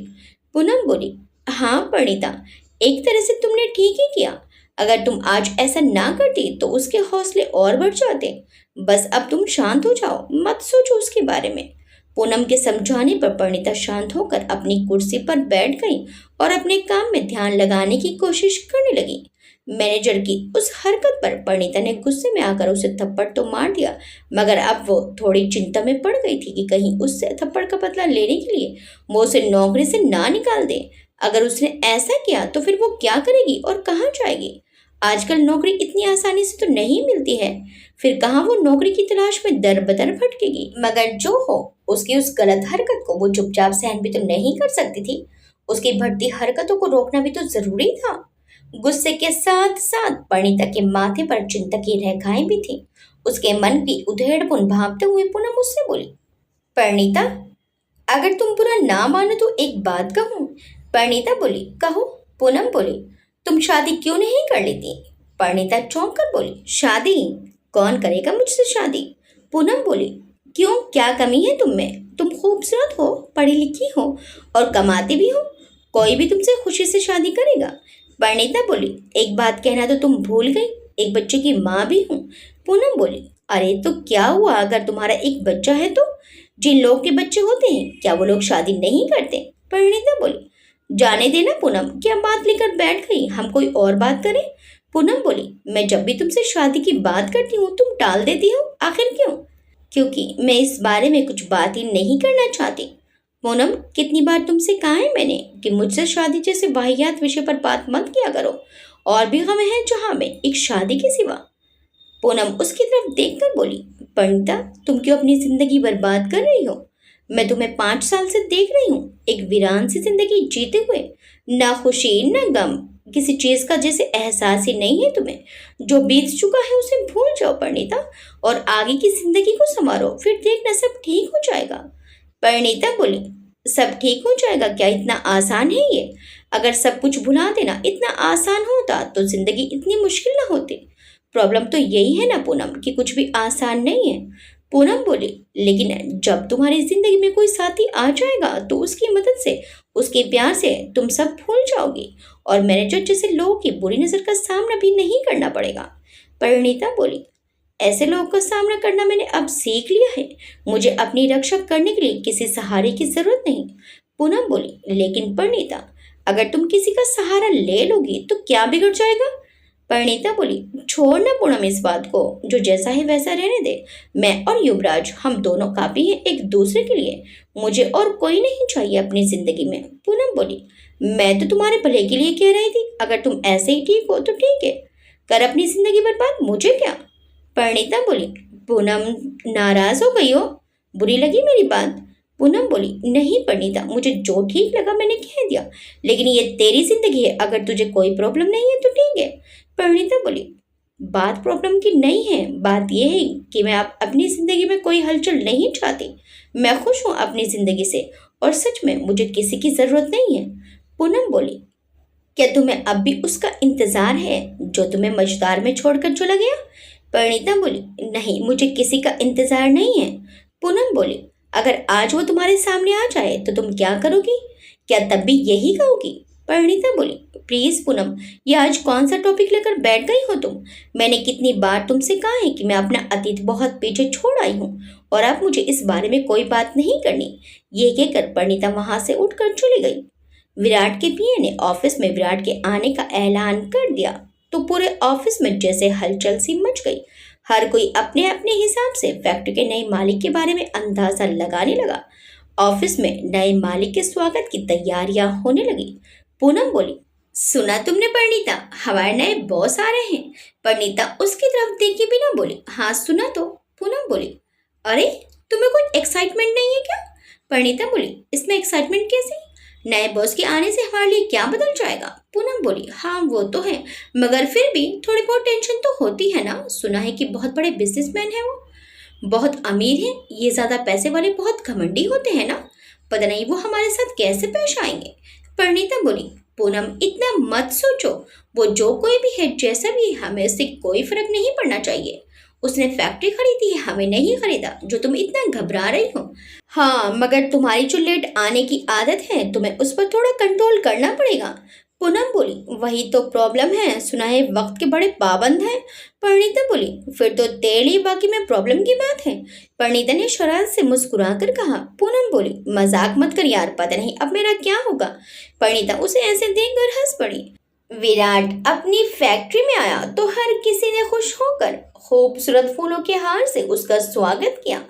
पूनम बोली, हाँ परिणीता, एक तरह से तुमने ठीक ही किया। अगर तुम आज ऐसा ना करती तो उसके हौसले और बढ़ जाते। बस अब तुम शांत हो जाओ, मत सोचो उसके बारे में। पूनम के समझाने पर परिणीता शांत होकर अपनी कुर्सी पर बैठ गई और अपने काम में ध्यान लगाने की कोशिश करने लगी। मैनेजर की उस हरकत पर परिणीता ने गुस्से में आकर उसे थप्पड़ तो मार दिया, मगर अब वो थोड़ी चिंता में पड़ गई थी कि कहीं उससे थप्पड़ का बदला लेने के लिए वो उसे नौकरी से ना निकाल दे। अगर उसने ऐसा किया तो फिर वो क्या करेगी और कहाँ जाएगी? आजकल नौकरी इतनी आसानी से तो नहीं मिलती है, फिर कहाँ वो नौकरी की तलाश में दर बदर भटकेगी। मगर जो हो, उसकी उस गलत हरकत को वो चुपचाप सहन भी तो नहीं कर सकती थी। उसकी बढ़ती हरकतों को रोकना भी तो जरूरी था। गुस्से के साथ साथ परिणीता के माथे पर चिंता की रेखाएं भी थी। उसके मन की उधेड़पुन भांपते हुए पूनम उससे बोली, परिणीता, अगर तुम बुरा ना मानो तो एक बात कहूँ। परिणीता बोली, कहो। पूनम बोली, तुम शादी क्यों नहीं कर लेती? परिणीता चौंक कर बोली, शादी? कौन करेगा मुझसे शादी? पूनम बोली, क्यों, क्या कमी है तुम में? तुम खूबसूरत हो, पढ़ी लिखी हो और कमाती भी हो, कोई भी तुमसे खुशी से शादी करेगा। परिणीता बोली, एक बात कहना तो तुम भूल गई, एक बच्चे की माँ भी हूँ। पूनम बोली, अरे तो क्या हुआ अगर तुम्हारा एक बच्चा है तो? जिन लोग के बच्चे होते हैं क्या वो लोग शादी नहीं करते? परिणीता बोली, जाने देना पूनम, क्या बात लेकर बैठ गई, हम कोई और बात करें। पूनम बोली, मैं जब भी तुमसे शादी की बात करती हूँ तुम टाल देती हो, आखिर क्यों? क्योंकि मैं इस बारे में कुछ बात ही नहीं करना चाहती। पूनम, कितनी बार तुमसे कहा है मैंने कि मुझसे शादी जैसे वाहियात विषय पर बात मत किया करो, और भी गम है जहाँ में एक शादी के सिवा। पूनम उसकी तरफ देखकर बोली, परिणीता, तुम क्यों अपनी जिंदगी बर्बाद कर रही हो? मैं तुम्हें 5 साल से देख रही हूँ, एक वीरान सी जिंदगी जीते हुए। ना खुशी ना गम, किसी चीज का जैसे एहसास ही नहीं है तुम्हें। जो बीत चुका है उसे भूल जाओ परिणीता, और आगे की जिंदगी को संवारो, फिर देखना सब ठीक हो जाएगा। परिणीता बोली, सब ठीक हो जाएगा क्या? इतना आसान है ये? अगर सब कुछ भुला देना इतना आसान होता तो जिंदगी इतनी मुश्किल ना होती। प्रॉब्लम तो यही है ना पूनम, कि कुछ भी आसान नहीं है। पूनम बोली, लेकिन जब तुम्हारी जिंदगी में कोई साथी आ जाएगा तो उसकी मदद से, उसके प्यार से तुम सब भूल जाओगी, और मैनेजर जैसे लोगों की बुरी नजर का सामना भी नहीं करना पड़ेगा। परिणीता बोली, ऐसे लोगों का सामना करना मैंने अब सीख लिया है। मुझे अपनी रक्षा करने के लिए किसी सहारे की जरूरत नहीं। पूनम बोली, लेकिन परिणीता, अगर तुम किसी का सहारा ले लोगी तो क्या बिगड़ जाएगा? परिणीता बोली, छोड़ ना पूनम इस बात को, जो जैसा है वैसा रहने दे। मैं और युवराज हम दोनों काफी हैं एक दूसरे के लिए। मुझे और कोई नहीं चाहिए अपनी जिंदगी में। पूनम बोली, मैं तो तुम्हारे भले के लिए कह रही थी, अगर तुम ऐसे ही ठीक हो तो ठीक है, कर अपनी जिंदगी बर्बाद, मुझे क्या। परिणीता बोली, पूनम नाराज हो गई हो? बुरी लगी मेरी बात? पूनम बोली, नहीं परिणीता, मुझे जो ठीक लगा मैंने कह दिया, लेकिन ये तेरी जिंदगी है, अगर तुझे कोई प्रॉब्लम नहीं है तो ठीक है। परिणीता बोली, बात प्रॉब्लम की नहीं है, बात यह है कि मैं अब अपनी जिंदगी में कोई हलचल नहीं चाहती। मैं खुश हूँ अपनी जिंदगी से, और सच में मुझे किसी की जरूरत नहीं है। पूनम बोली, क्या तुम्हें अब भी उसका इंतजार है जो तुम्हें मझदार में छोड़कर चला गया? परिणीता बोली, नहीं, मुझे किसी का इंतजार नहीं है। पूनम बोली, अगर आज वो तुम्हारे सामने आ जाए तो तुम क्या करोगी? क्या तब भी यही कहोगी? परिणीता बोली, प्लीज पूनम, ये आज कौन सा टॉपिक लेकर बैठ गई हो तुम? मैंने कितनी बार तुमसे कहा है कि मैं अपना अतीत बहुत पीछे छोड़ आई हूँ, और अब मुझे इस बारे में कोई बात नहीं करनी। ये कहकर परिणीता वहां से उठकर चली गई। विराट के पीए ने ऑफिस में विराट के आने का ऐलान कर दिया तो पूरे ऑफिस में जैसे हलचल सी मच गई। हर कोई अपने अपने हिसाब से फैक्ट्री के नए मालिक के बारे में अंदाजा लगाने लगा। ऑफिस में नए मालिक के स्वागत की तैयारियां होने लगी। पूनम बोली, सुना तुमने परिणीता, हमारे नए बॉस आ रहे हैं। परिणीता उसकी तरफ देखे बिना बोली, हाँ सुना तो। पूनम बोली, अरे तुम्हें कोई एक्साइटमेंट नहीं है क्या? परिणीता बोली, इसमें एक्साइटमेंट कैसी? नए बॉस के आने से हमारे लिए क्या बदल जाएगा? पूनम बोली, हाँ वो तो है, मगर फिर भी थोड़ी बहुत टेंशन तो होती है ना। सुना है कि बहुत बड़े बिजनेसमैन है, वो बहुत अमीर है, ये ज्यादा पैसे वाले बहुत घमंडी होते हैं ना, पता नहीं वो हमारे साथ कैसे पेश आएंगे। परिणीता बोली, पूनम इतना मत सोचो, वो जो कोई भी है जैसा भी है, हमें उससे कोई फर्क नहीं पड़ना चाहिए। उसने फैक्ट्री खरीदी है, हमें नहीं खरीदा, जो तुम इतना घबरा रही हो। हाँ, मगर तुम्हारी जो लेट आने की आदत है, तुम्हें उस पर थोड़ा कंट्रोल करना पड़ेगा। पूनम बोली, वही तो प्रॉब्लम है, सुना है वक्त के बड़े पाबंद हैं। परिणीता बोली, फिर तो तेरे लिए बाकी में प्रॉब्लम की बात है। परिणीता ने शरारत से मुस्कुरा कर कहा। पूनम बोली, मजाक मत कर यार, पता नहीं अब मेरा क्या होगा। परिणीता उसे ऐसे देखकर हंस पड़ी। विराट अपनी फैक्ट्री में आया तो हर किसी ने खुश होकर खूबसूरत फूलों के हार से उसका स्वागत किया।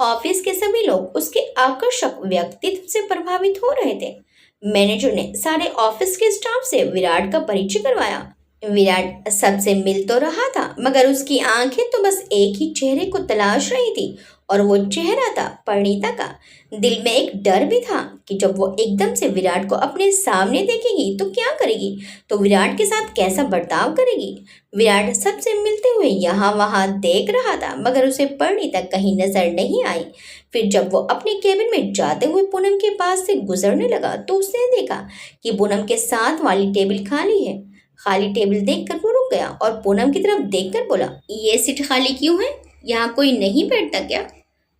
ऑफिस के सभी लोग उसके आकर्षक व्यक्तित्व से प्रभावित हो रहे थे। मैनेजर ने सारे ऑफिस के स्टाफ से विराट का परिचय करवाया। विराट सबसे मिल तो रहा था, मगर उसकी आंखें तो बस एक ही चेहरे को तलाश रही थी, और वो चेहरा था परिणीता का। दिल में एक डर भी था कि जब वो एकदम से विराट को अपने सामने देखेगी तो क्या करेगी, तो विराट के साथ कैसा बर्ताव करेगी। विराट सबसे मिलते हुए यहाँ वहाँ देख रहा था, मगर उसे परिणीता कहीं नजर नहीं आई। फिर जब वो अपने केबिन में जाते हुए पूनम के पास से गुजरने लगा तो उसने देखा कि पूनम के साथ वाली टेबल खाली है। खाली टेबल देखकर वो रुक गया और पूनम की तरफ देखकर बोला, ये सीट खाली क्यों है? यहाँ कोई नहीं बैठता क्या?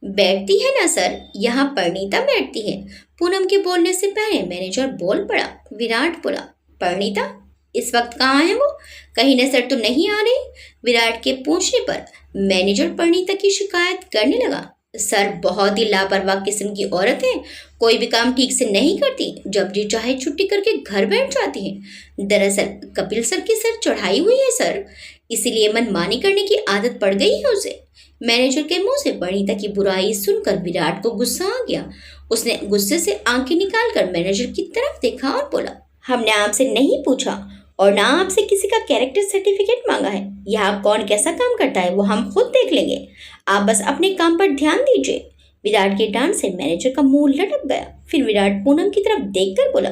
बैठती है ना सर, यहाँ परिणीता बैठती है। पूनम के बोलने से पहले मैनेजर बोल पड़ा। विराट बोला, परिणीता इस वक्त कहाँ है वो? कहीं नजर तो नहीं आ रही? विराट के पूछने पर मैनेजर परिणीता की शिकायत करने लगा। सर बहुत ही लापरवाह किस्म की औरत है, कोई भी काम ठीक से नहीं करती, जब जी चाहे छुट्टी करके घर बैठ जाती है। दरअसल कपिल सर की सर चढ़ाई हुई है सर, इसीलिए मनमानी करने की आदत पड़ गई है उसे। मैनेजर के मुंह से परिणीता की बुराई सुनकर विराट को गुस्सा आ गया। उसने गुस्से से आंखें निकालकर मैनेजर की तरफ देखा और बोला, हमने आपसे नहीं पूछा और ना आपसे किसी का कैरेक्टर सर्टिफिकेट मांगा है। यहाँ कौन कैसा काम करता है वो हम खुद देख लेंगे, आप बस अपने काम पर ध्यान दीजिए। विराट के डांट से मैनेजर का मुंह लटक गया। फिर विराट पूनम की तरफ देखकर बोला,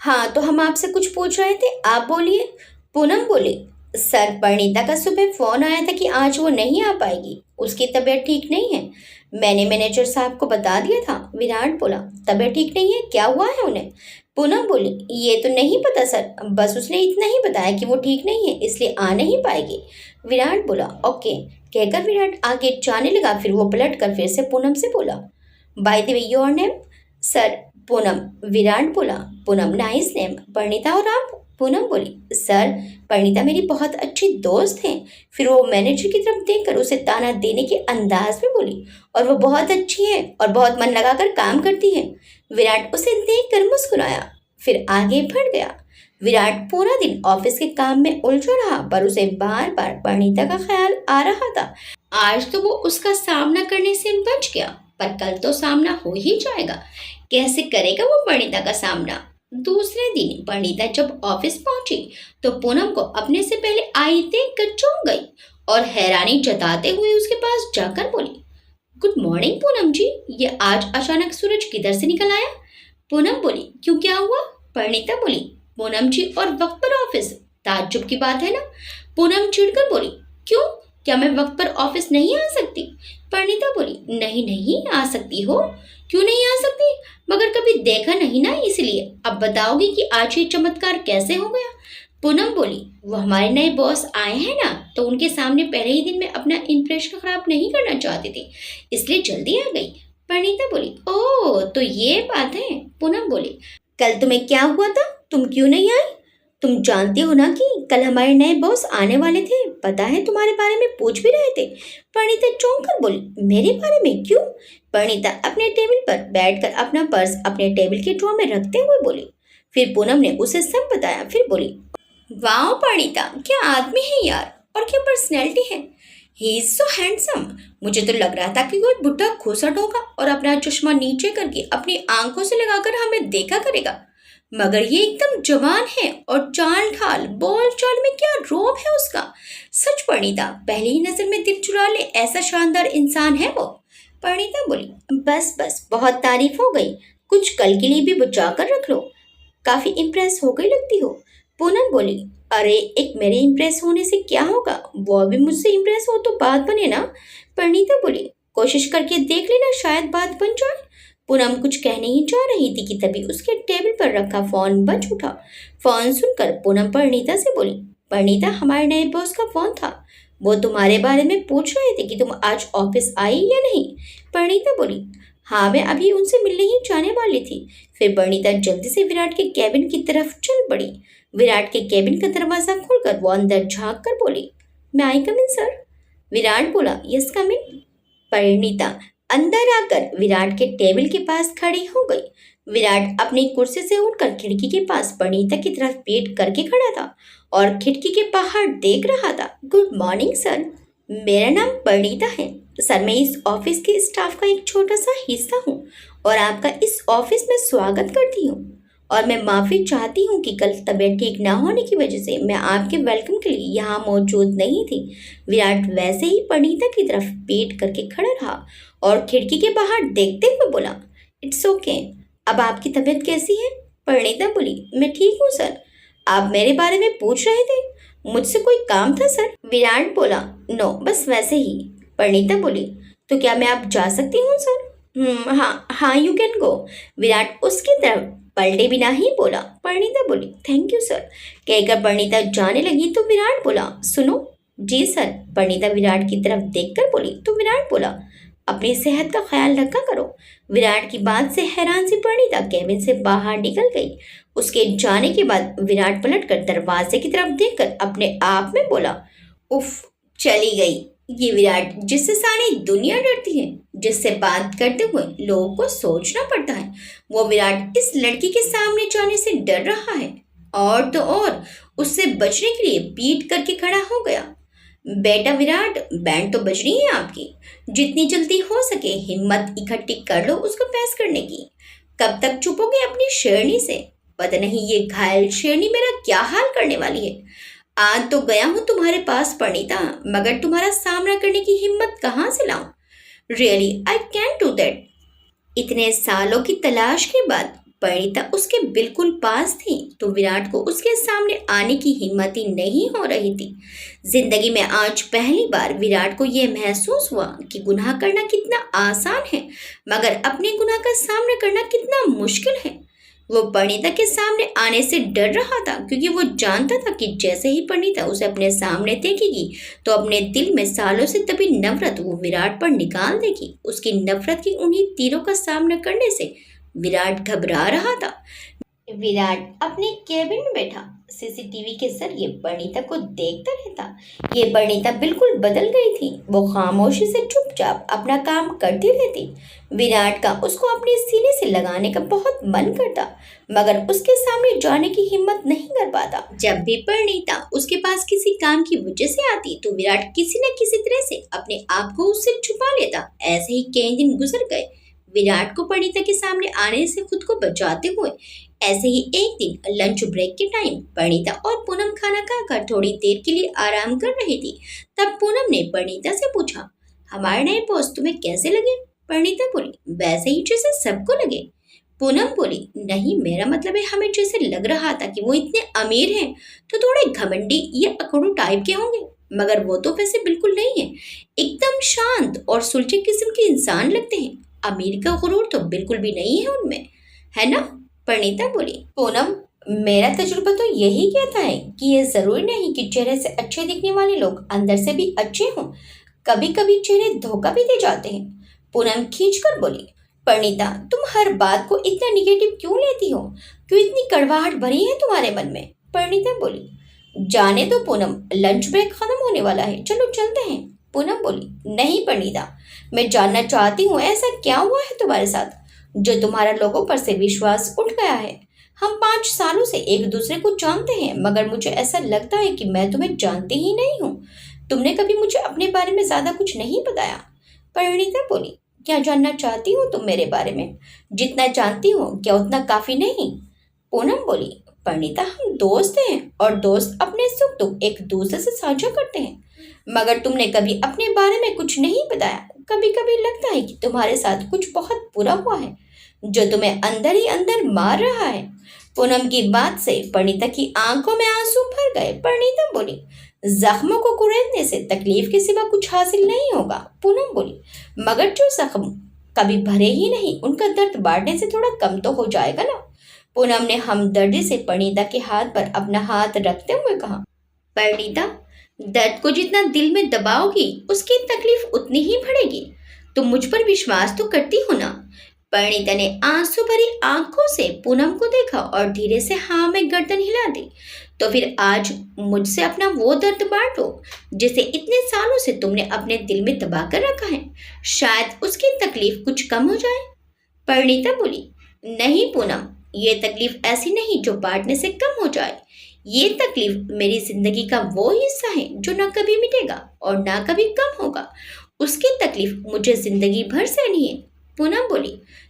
हाँ तो हम आपसे कुछ पूछ रहे थे, आप बोलिए। पूनम बोली, सर परिणीता का सुबह फोन आया था कि आज वो नहीं आ पाएगी, उसकी तबीयत ठीक नहीं है। मैंने मैनेजर साहब को बता दिया था। विराट बोला, तबीयत ठीक नहीं है, क्या हुआ है उन्हें? पूनम बोली, ये तो नहीं पता सर, बस उसने इतना ही बताया कि वो ठीक नहीं है इसलिए आ नहीं पाएगी। विराट बोला, ओके कहकर विराट आगे जाने लगा। फिर वो पलट कर फिर से पूनम से बोला, by the way your name? Sir Poonam. Virat बोला, पूनम नाइस नेम। परिणीता और आप? पूनम बोली, सर परिणीता मेरी बहुत अच्छी दोस्त हैं। फिर वो मैनेजर की तरफ देखकर उसे ताना देने के अंदाज में बोली, और वो बहुत अच्छी है और बहुत मन लगाकर काम करती है। विराट उसे देखकर मुस्कुराया, फिर आगे बढ़ गया। विराट पूरा दिन ऑफिस के काम में उलझा रहा, पर उसे बार बार परिणीता का ख्याल आ रहा था। आज तो वो उसका सामना करने से बच गया, पर कल तो सामना हो ही जाएगा। कैसे करेगा वो परिणीता का सामना? दूसरे दिन परिणीता जब ऑफिस पहुंची तो पूनम को अपने से पहले आई देखकर चौंक गई और हैरानी जताते हुए उसके पास जाकर बोली, गुड मॉर्निंग पूनम जी, ये आज अचानक सूरज किधर से निकल आया? पूनम बोली, क्यों क्या हुआ? परिणीता बोली, पूनम जी और वक्त पर ऑफिस, ताज्जुब की बात है ना? पूनम चिढ़कर बोली, क्यों, क्या मैं वक्त पर ऑफिस नहीं आ सकती? परिणीता बोली, नहीं नहीं आ सकती हो। क्यों नहीं आ सकती? मगर कभी देखा नहीं ना इसलिए। अब बताओगी कि आज ये चमत्कार कैसे हो गया? पूनम बोली, वो हमारे नए बॉस आए हैं ना, तो उनके सामने पहले ही दिन में अपना इंप्रेशन खराब नहीं करना चाहती थी, इसलिए जल्दी आ गई। परिणीता बोली, ओह तो ये बात है। पूनम बोली, कल तुम्हें क्या हुआ था, तुम क्यों नहीं आई? तुम जानती हो ना कि कल हमारे नए बॉस आने वाले थे, पता है तुम्हारे बारे में पूछ भी रहे थे। परिणीता चौंक कर बोली, मेरे बारे में क्यों? परिणीता अपने टेबल पर बैठकर अपना पर्स अपने टेबल के ड्रॉर में रखते हुए बोली। फिर पूनम ने उसे सब बताया। फिर बोली, वाह परिणीता, क्या आदमी है यार, और क्या पर्सनैलिटी है। He is so handsome. मुझे तो लग रहा था कि कोई बुढ़ा घुसट होगा और अपना चश्मा नीचे करके अपनी आंखों से लगाकर हमें देखा करेगा, मगर ये एकदम जवान है और चाल ढाल बोल चाल में क्या रोब है उसका। सच परिणीता, पहली ही नजर में दिल चुरा ले ऐसा शानदार इंसान है वो। परिणीता बोली, बस बस बहुत तारीफ हो गई, कुछ कल के लिए भी बचा कर रख लो, काफी इम्प्रेस हो गई लगती हो। पूनम बोली, अरे एक मेरे इम्प्रेस होने से क्या होगा, वो भी मुझसे इम्प्रेस हो तो बात बने ना। परिणीता बोली, कोशिश करके देख लेना, शायद बात बन जाए। पूनम कुछ कहने ही जा रही थी कि तभी उसके टेबल पर रखा फोन बज उठा। फोन सुनकर पूनम परिणीता से बोली, परिणीता हमारे नए बॉस का फोन था, वो तुम्हारे बारे में पूछ रहे थे कि तुम आज ऑफिस आई या नहीं। परिणीता बोली, हाँ मैं अभी उनसे मिलने ही जाने वाली थी। फिर परिणीता जल्दी से विराट के कैबिन की तरफ चल पड़ी। विराट के कैबिन का दरवाजा खोलकर वो अंदर झाँक कर बोली, मैं आई कम इन सर? विराट बोला, यस कम इन। परिणीता अंदर आकर विराट के टेबल के पास खड़ी हो गई। विराट अपनी कुर्सी से उठकर खिड़की के पास परिणीता की तरफ पीठ करके खड़ा था और खिड़की के बाहर देख रहा था। गुड मॉर्निंग सर, मेरा नाम परिणीता है सर, मैं इस ऑफिस के स्टाफ का एक छोटा सा हिस्सा हूँ और आपका इस ऑफिस में स्वागत करती हूँ, और मैं माफ़ी चाहती हूँ कि कल तबीयत ठीक ना होने की वजह से मैं आपके वेलकम के लिए यहाँ मौजूद नहीं थी। विराट वैसे ही परिणीता की तरफ पीठ करके खड़ा रहा और खिड़की के बाहर देखते हुए बोला, इट्स ओके, अब आपकी तबीयत कैसी है? परिणीता बोली, मैं ठीक हूँ सर, आप मेरे बारे में पूछ रहे थे, मुझसे कोई काम था सर? विराट बोला, नो बस वैसे ही। परिणीता बोली, तो क्या मैं अब जा सकती हूँ सर? हाँ हाँ यू कैन गो। विराट उसकी तरफ पलटे बिना ही बोला। परिणीता बोली, थैंक यू सर। कहकर परिणीता जाने लगी तो विराट बोला, सुनो। जी सर। परिणीता विराट की तरफ देखकर बोली तो विराट बोला, अपनी सेहत का ख्याल रखा करो। विराट की बात से हैरान सी परिणीता कैबिन से बाहर निकल गई। उसके जाने के बाद विराट पलटकर दरवाजे की तरफ देखकर अपने आप में बोला, उफ चली गई ये विराट, जिससे सारी दुनिया डरती है, जिससे बात करते हुए लोगों को सोचना पड़ता है, वो विराट इस लड़की के सामने जाने से डर रहा है, और तो और उससे बचने के लिए पीट करके खड़ा हो गया। बेटा विराट, बैंड तो बज रही है आपकी, जितनी जल्दी हो सके हिम्मत इकट्ठी कर लो उसको पैस करने की। कब तक चुपोगे अपनी शेरनी से? पता नहीं ये घायल शेरनी मेरा क्या हाल करने वाली है। आज तो गया हूं तुम्हारे पास परिणीता, मगर तुम्हारा सामना करने की हिम्मत कहाँ से लाऊं? Really I can do that. इतने सालों की तलाश के बाद परिणीता उसके बिल्कुल पास थी, तो विराट को उसके सामने आने की हिम्मत ही नहीं हो रही थी। जिंदगी में आज पहली बार विराट को यह महसूस हुआ कि गुनाह करना कितना आसान है, मगर अपने गुनाह का सामना करना कितना मुश्किल है। वो परिणीता के सामने आने से डर रहा था, क्योंकि वो जानता था कि जैसे ही परिणीता उसे अपने सामने देखेगी तो अपने दिल में सालों से दबी नफरत वो विराट पर निकाल देगी। उसकी नफरत की उन्हीं तीरों का सामना करने से विराट घबरा रहा था। विराट अपने केबिन में बैठा सीसीटीवी के जरिए परिणीता को देखता रहता। ये परिणीता बिल्कुल बदल गई थी। वो खामोशी से चुपचाप अपना काम करती रहती। विराट का उसको अपने सीने से लगाने का बहुत मन करता, मगर उसके सामने जाने की हिम्मत नहीं कर पाता। जब भी परिणीता उसके पास किसी काम की वजह से आती तो विराट किसी न किसी तरह से अपने आप को उससे छुपा लेता। ऐसे ही कई दिन गुजर गए, विराट को परिणीता के सामने आने से खुद को बचाते हुए। ऐसे ही एक दिन लंच ब्रेक के टाइम परिणीता और पूनम खाना खाकर थोड़ी देर के लिए आराम कर रही थी। तब पूनम ने परिणीता से पूछा, हमारे नए बॉस तुम्हें कैसे लगे? परिणीता बोली, वैसे ही जैसे सबको लगे। पूनम बोली, नहीं, मेरा मतलब है हमें जैसे लग रहा था कि वो इतने अमीर हैं तो थोड़े घमंडी या अकड़ू टाइप के होंगे, मगर वो तो वैसे बिल्कुल नहीं है। एकदम शांत और सुलझे किस्म के इंसान लगते हैं। अमीर का गुरूर तो बिल्कुल भी नहीं है उनमें, है ना? परिणीता बोली। पूनम, मेरा तजुर्बा तो यही कहता है कि ये जरूरी नहीं कि चेहरे से अच्छे दिखने वाले लोग अंदर से भी अच्छे हों। कभी कभी चेहरे धोखा भी दे जाते हैं। पूनम खींचकर बोली। परिणीता, तुम हर बात को इतना निगेटिव क्यों लेती हो? क्यों इतनी कड़वाहट भरी है तुम्हारे मन में? परिणीता बोली। जाने दो पूनम, लंच ब्रेक खत्म होने वाला है, चलो चलते हैं। पूनम बोली, नहीं परिणीता, मैं जानना चाहती हूँ ऐसा क्या हुआ है तुम्हारे साथ जो तुम्हारा लोगों पर से विश्वास उठ गया है। हम 5 सालों से एक दूसरे को जानते हैं, मगर मुझे ऐसा लगता है कि मैं तुम्हें जानती ही नहीं हूँ। तुमने कभी मुझे अपने बारे में ज्यादा कुछ नहीं बताया। परिणीता बोली, क्या जानना चाहती हो तुम मेरे बारे में? जितना जानती हो क्या उतना काफी नहीं? पूनम बोली, परिणीता, हम दोस्त हैं और दोस्त अपने सुख दुख एक दूसरे से साझा करते हैं, मगर तुमने कभी अपने बारे में कुछ नहीं बताया। कभी कभी लगता है कि तुम्हारे साथ कुछ बहुत बुरा हुआ है जो तुम्हें अंदर ही अंदर मार रहा है। पूनम की बात से परिणीता की आंखों में आंसू भर गए। परिणीता बोली, जख्मों को कुरेदने से तकलीफ के सिवा कुछ हासिल नहीं होगा। पूनम बोली, मगर जो जख्म कभी भरे ही नहीं उनका दर्द बांटने से थोड़ा कम तो हो जाएगा ना। पूनम ने हमदर्दी से परिणीता के हाथ पर अपना हाथ रखते हुए कहा, परिणीता, दर्द को जितना दिल में दबाओगी उसकी तकलीफ उतनी ही बढ़ेगी। तुम मुझ पर विश्वास तो करती हो ना? परिणीता ने आंसू भरी आंखों से पूनम को देखा और धीरे से हाँ में गर्दन हिला दी। तो फिर आज मुझसे अपना वो दर्द बांटो जिसे इतने सालों से तुमने अपने दिल में दबा कर रखा है। शायद उसकी तकलीफ कुछ कम हो जाए। परिणीता बोली, नहीं पूनम, ये तकलीफ ऐसी नहीं जो बांटने से कम हो जाए। ये तकलीफ मेरी जिंदगी का वो हिस्सा है जो ना कभी मिटेगा और ना कभी कम होगा। उसकी तकलीफ मुझे जिंदगी भर सहनी है। पूनम बोली,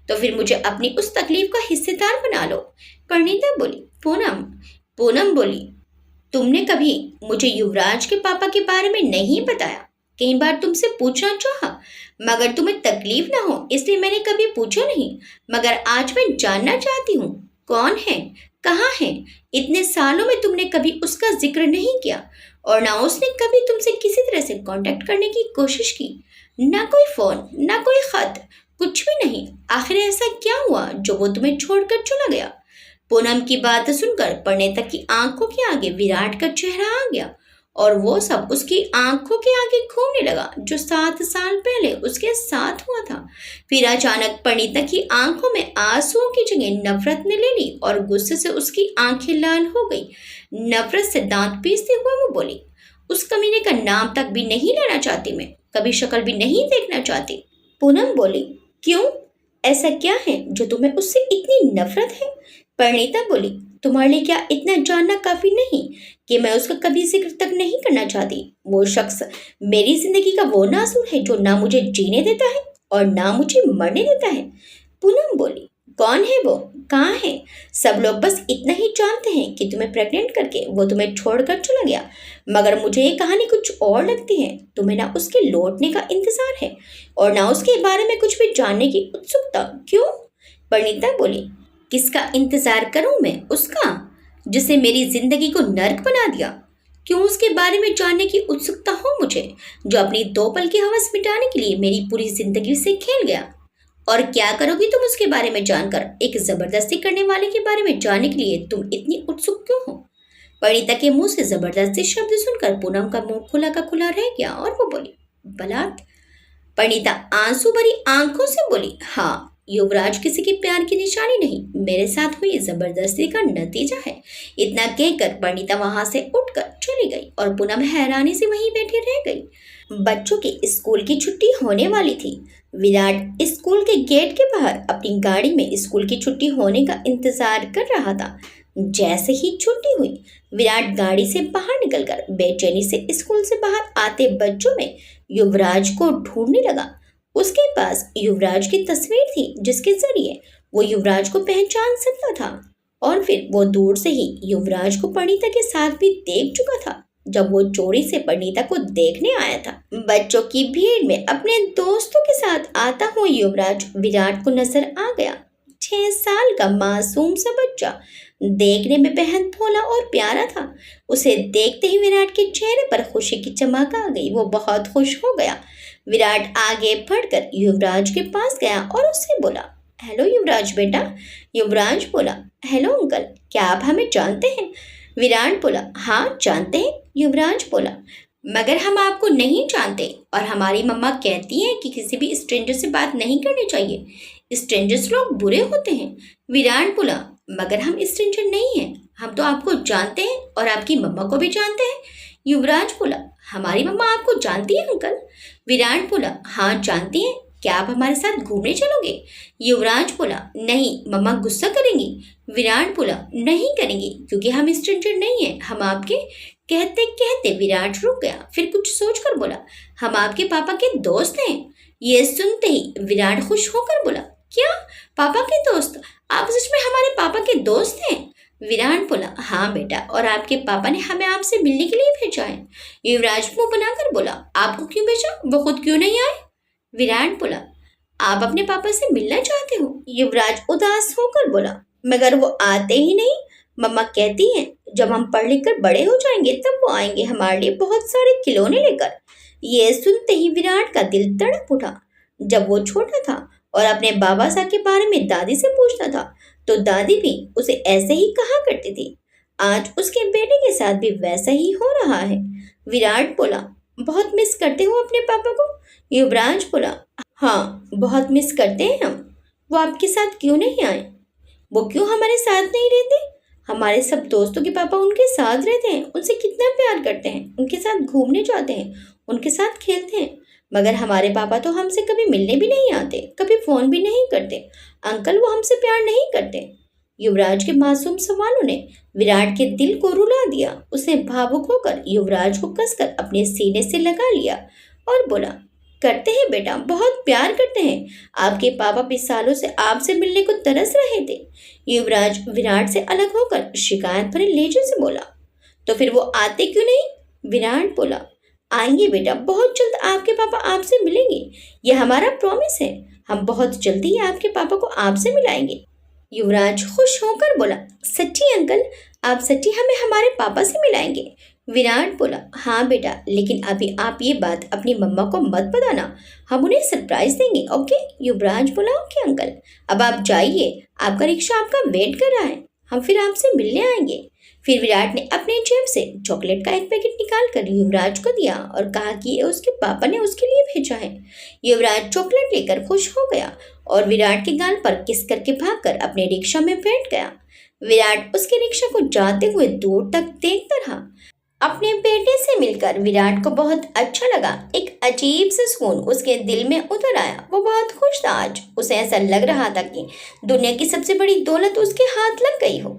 तो फिर मुझे अपनी उस तकलीफ का हिस्सेदार बना लो। परिणीता बोली, पूनम बोली, तुमने कभी मुझे युवराज के पापा के बारे में नहीं बताया। कई बार तुमसे पूछना चाहा, मगर तुम्हें तकलीफ ना हो इसलिए मैंने कभी पूछा नहीं। मगर आज मैं जानना चाहती हूँ, कौन है, कहाँ है? इतने सालों में तुमने कभी उसका जिक्र नहीं किया और ना उसने कभी तुमसे किसी तरह से कांटेक्ट करने की कोशिश की। ना कोई फोन, ना कोई खत, कुछ भी नहीं। आखिर ऐसा क्या हुआ जो वो तुम्हें छोड़कर चला गया? पूनम की बात सुनकर परिणीता की आंखों के आगे विराट का चेहरा आ गया और वो सब उसकी आंखों के आगे घूमने लगा जो 7 साल पहले उसके साथ हुआ था। फिर अचानक परिणीता की आंखों में आंसुओं की जगह नफरत ने ले ली और गुस्से से उसकी आंखें लाल हो गई। नफरत से दांत पीसते हुए वो बोली, उस कमीने का नाम तक भी नहीं लेना चाहती मैं, कभी शक्ल भी नहीं देखना चाहती। पूनम बोली, क्यों? ऐसा क्या है जो तुम्हें उससे इतनी नफरत है? परिणीता बोली, तुम्हारे लिए क्या इतना जानना काफी नहीं कि मैं उसका कभी जिक्र तक नहीं करना चाहती? वो शख्स मेरी जिंदगी का वो नासूर है जो ना मुझे जीने देता है और ना मुझे मरने देता है। पूनम बोली, कौन है वो, कहाँ है? सब लोग बस इतना ही जानते हैं कि तुम्हें प्रेग्नेंट करके वो तुम्हें छोड़कर चला गया, मगर मुझे ये कहानी कुछ और लगती है। तुम्हें ना उसके लौटने का इंतजार है और ना उसके बारे में कुछ भी जानने की उत्सुकता। क्यों? परिणीता बोली। किसका इंतजार करूं मैं? उसका जिसे मेरी जिंदगी को नर्क बना दिया। क्यों उसके बारे में जानने की उत्सुकता हो मुझे, जो अपनी 2 पल की हवस मिटाने के लिए मेरी पूरी जिंदगी से खेल गया? और क्या करोगी तुम उसके बारे में जानकर? एक जबरदस्ती करने वाले के बारे में जानने के लिए तुम इतनी उत्सुक क्यों हो? परिणीता के मुंह से जबरदस्ती शब्द सुनकर पूनम का मुंह खुला का खुला रह गया और वो बोली, बलात्? परिणीता आंसू भरी आंखों से बोली, हाँ, युवराज किसी के प्यार की निशानी नहीं, मेरे साथ हुई जबरदस्ती का नतीजा है। इतना कहकर परिणीता वहां से उठकर चली गई और पूनम हैरानी से वहीं बैठी रह गई। बच्चों की स्कूल की छुट्टी होने वाली थी। विराट स्कूल के गेट के बाहर अपनी गाड़ी में स्कूल की छुट्टी होने का इंतजार कर रहा था। जैसे ही छुट्टी हुई, विराट गाड़ी से बाहर निकलकर बेचैनी से स्कूल से बाहर आते बच्चों में युवराज को ढूंढने लगा। उसके पास युवराज की तस्वीर थी, जिसके जरिए वो युवराज को पहचान सकता था। और फिर वो दूर से ही युवराज को परिणीता के साथ भी देख चुका था, जब वो चोरी से परिणीता को देखने आया था। बच्चों की भीड़ में अपने दोस्तों के साथ आता हुआ युवराज विराट को नजर आ गया। 6 साल का मासूम सा बच्चा, देखने में बेहद भोला और प्यारा था। उसे देखते ही विराट के चेहरे पर खुशी की चमक आ गई। वो बहुत खुश हो गया। विराट आगे बढ़कर युवराज के पास गया और उससे बोला, हेलो युवराज बेटा। युवराज बोला, हेलो अंकल, क्या आप हमें जानते हैं? विराट बोला, हाँ जानते हैं। युवराज बोला, मगर हम आपको नहीं जानते और हमारी मम्मा कहती हैं कि किसी भी स्ट्रेंजर से बात नहीं करनी चाहिए, स्ट्रेंजर्स लोग बुरे होते हैं। विराट बोला, मगर हम स्ट्रेंजर नहीं हैं, हम तो आपको जानते हैं और आपकी मम्मा को भी जानते हैं। युवराज बोला, हमारी मम्मा आपको जानती है अंकल? विराट बोला, हाँ जानती हैं। क्या आप हमारे साथ घूमने चलोगे? युवराज बोला, नहीं, मम्मा गुस्सा करेंगी। विराट बोला, नहीं करेंगी, क्योंकि हम स्ट्रेंजर नहीं हैं, हम आपके। कहते कहते विराट रुक गया, फिर कुछ सोचकर बोला, हम आपके पापा के दोस्त हैं। ये सुनते ही विराट खुश होकर बोला, क्या पापा के दोस्त? आप सच में हमारे पापा के दोस्त हैं? विराट बोला, हाँ बेटा, और आपके पापा ने हमें आपसे मिलने के लिए भेजा है। युवराज मुंह बनाकर बोला, आपको क्यों भेजा? वो खुद क्यों नहीं आए? विराट बोला, आप अपने पापा से मिलना चाहते हो? युवराज उदास होकर बोला, मगर वो आते ही नहीं। मम्मा कहती हैं जब हम पढ़ लिख कर बड़े हो जाएंगे तब वो आएंगे हमारे लिए बहुत सारे खिलौने लेकर। ये सुनते ही विराट का दिल तड़प उठा। जब वो छोटा था और अपने बाबा साहब के बारे में दादी से पूछता था, तो दादी भी उसे ऐसे ही कहा करती थी। आज उसके बेटे के साथ भी वैसा ही हो रहा है। विराट बोला, बहुत मिस करते हो अपने पापा को? युवराज बोला, हाँ बहुत मिस करते हैं हम। वो आपके साथ क्यों नहीं आए? वो क्यों हमारे साथ नहीं रहते? हमारे सब दोस्तों के पापा उनके साथ रहते हैं, उनसे कितना प्यार करते हैं, उनके साथ घूमने जाते हैं, उनके साथ खेलते हैं। मगर हमारे पापा तो हमसे कभी मिलने भी नहीं आते, कभी फोन भी नहीं करते। अंकल, वो हमसे प्यार नहीं करते। युवराज के मासूम सवालों ने विराट के दिल को रुला दिया। उसने भावुक होकर युवराज को कसकर अपने सीने से लगा लिया और बोला, करते हैं बेटा, बहुत प्यार करते हैं। आपके पापा भी सालों से आपसे मिलने को तरस रहे थे। युवराज विराट से अलग होकर शिकायत भरे लहजे से बोला, तो फिर वो आते क्यों नहीं? विराट बोला, आएंगे बेटा, बहुत जल्द आपके पापा आपसे मिलेंगे, यह हमारा प्रॉमिस है। हम बहुत जल्दी ही आपके पापा को आपसे मिलाएंगे। युवराज खुश होकर बोला, सच्ची अंकल, आप सच्ची हमें हमारे पापा से मिलाएंगे? विराट बोला, हाँ बेटा, लेकिन अभी आप ये बात अपनी मम्मा को मत बताना, हम उन्हें सरप्राइज देंगे, ओके? युवराज बोला, ओके अंकल, अब आप जाइए, आपका रिक्शा आपका वेट कर रहा है, हम फिर आपसे मिलने आएंगे। फिर विराट ने अपने जेब से चॉकलेट का एक पैकेट निकालकर युवराज को दिया और कहा कि ये उसके पापा ने उसके लिए भेजा है। युवराज चॉकलेट लेकर खुश हो गया और विराट के गाल पर किस करके भागकर अपने रिक्शा में बैठ गया। विराट उसके रिक्शा को जाते हुए दूर तक देखता रहा। अपने बेटे से मिलकर विराट को बहुत अच्छा लगा। एक अजीब सा सुकून उसके दिल में उतर आया। वो बहुत खुश था। आज उसे ऐसा लग रहा था कि दुनिया की सबसे बड़ी दौलत उसके हाथ लग गई हो।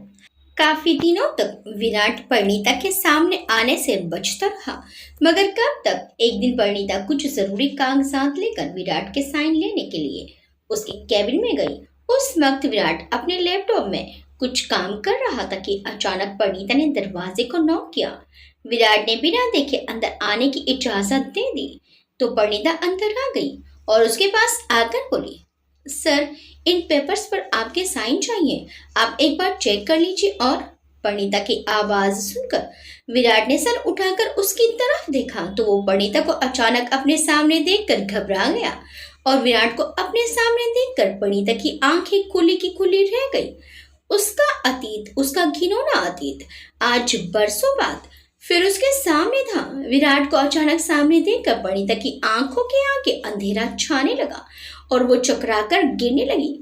काफी दिनों तक विराट परिणीता के सामने आने से बचता रहा, मगर कब तक एक दिन परिणीता कुछ जरूरी कागजात लेकर विराट के साइन लेने के लिए उसके कैबिन में गई उस वक्त विराट अपने लैपटॉप में कुछ काम कर रहा था कि अचानक परिणीता ने दरवाजे को नॉक किया। विराट ने बिना देखे अंदर आने की इजाजत दे दी तो परिणीता अंदर आ गई और उसके पास आकर बोली, सर, इन पेपर्स पर आपके साइन चाहिए, आप एक बार चेक कर लीजिए। और परिणीता की आवाज सुनकर विराट ने सर उठाकर उसकी तरफ देखा तो वो परिणीता को अचानक अपने सामने देखकर घबरा गया और विराट को अपने सामने देखकर परिणीता की आंखें खुली की खुली रह गई। उसका अतीत, उसका घिनौना अतीत आज बरसों बाद फिर उसके सामने था। विराट को अचानक सामने देखकर परिणीता की आंखों के आगे अंधेरा छाने लगा और वो चकराकर गिरने लगी।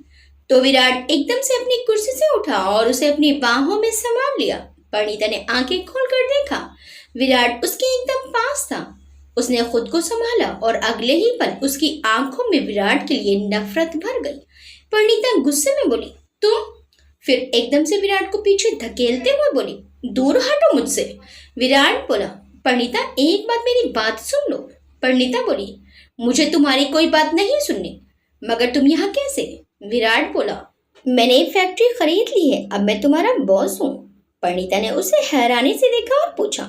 तो विराट एकदम से अपनी कुर्सी से उठा और उसे अपनी बाहों में संभाल लिया। परिणीता ने आंखें खोलकर देखा, विराट उसके एकदम पास था। उसने खुद को संभाला और अगले ही पल उसकी आंखों में विराट के लिए नफरत भर गई। परिणीता गुस्से में बोली, तुम? फिर एकदम से विराट को पीछे धकेलते हुए बोली, दूर हटो मुझसे। विराट बोला, परिणीता, एक बात, मेरी बात सुन लो। परिणीता बोली, मुझे तुम्हारी कोई बात नहीं सुननी। मगर तुम यहाँ कैसे? विराट बोला, मैंने फैक्ट्री खरीद ली है, अब मैं तुम्हारा बॉस हूँ। परिणीता ने उसे हैरानी से देखा और पूछा,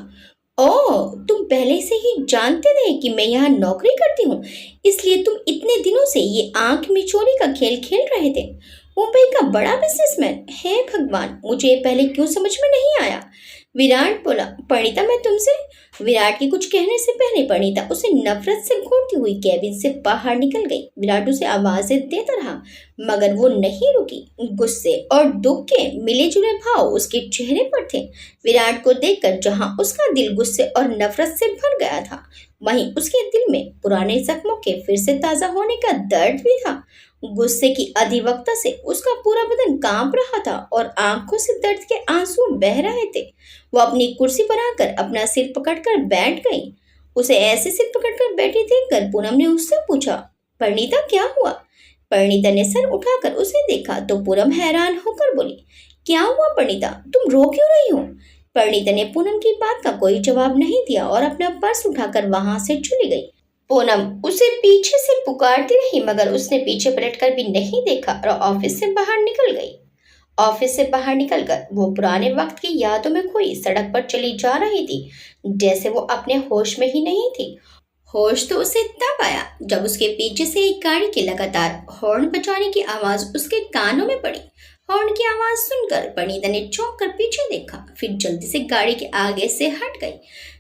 ओह, तुम पहले से ही जानते थे कि मैं यहाँ नौकरी करती हूँ, इसलिए तुम इतने दिनों से ये आंख मिचोली का खेल खेल रहे थे। मुंबई का बड़ा बिजनेसमैन है, भगवान, मुझे पहले क्यों समझ में नहीं आया। विराट बोला, परिणीता, मैं तुमसे। विराट के कुछ कहने से पहले परिणीता उसे नफरत से घूरती हुई कैबिन से बाहर निकल गई। विराट उसे आवाजें देता रहा मगर वो नहीं रुकी। गुस्से और दुख के मिले जुले भाव उसके चेहरे पर थे। विराट को देखकर जहां उसका दिल गुस्से और नफरत से भर गया था, वहीं उसके दिल में पुराने जख्मों के फिर से ताजा होने का दर्द भी था। गुस्से की अधिवक्ता से उसका पूरा बदन कांप रहा था और आंखों से दर्द के आंसू बह रहे थे। वो अपनी कुर्सी पर आकर अपना सिर पकड़कर बैठ गई। उसे ऐसे सिर पकड़कर बैठी देखकर पूनम ने उससे पूछा, परिणीता, क्या हुआ? परिणीता ने सर उठाकर उसे देखा तो पूनम हैरान होकर बोली, क्या हुआ परिणीता, तुम रो क्यों रही हो? परिणीता ने पूनम की बात का कोई जवाब नहीं दिया और अपना पर्स उठाकर वहां से चली गई। पूनम उसे पीछे से पुकारती रही मगर उसने पीछे पलटकर भी नहीं देखा और ऑफिस से बाहर निकल गई। ऑफिस से बाहर निकलकर वो पुराने वक्त की यादों में खोई सड़क पर चली जा रही थी, जैसे वो अपने होश में ही नहीं थी। होश तो उसे तब आया जब उसके पीछे से एक गाड़ी की लगातार हॉर्न बजाने की आवाज उसके कानों में पड़ी। हॉर्न की आवाज सुनकर परिणीता ने चौंक कर पीछे देखा, फिर जल्दी से गाड़ी के आगे से हट गई।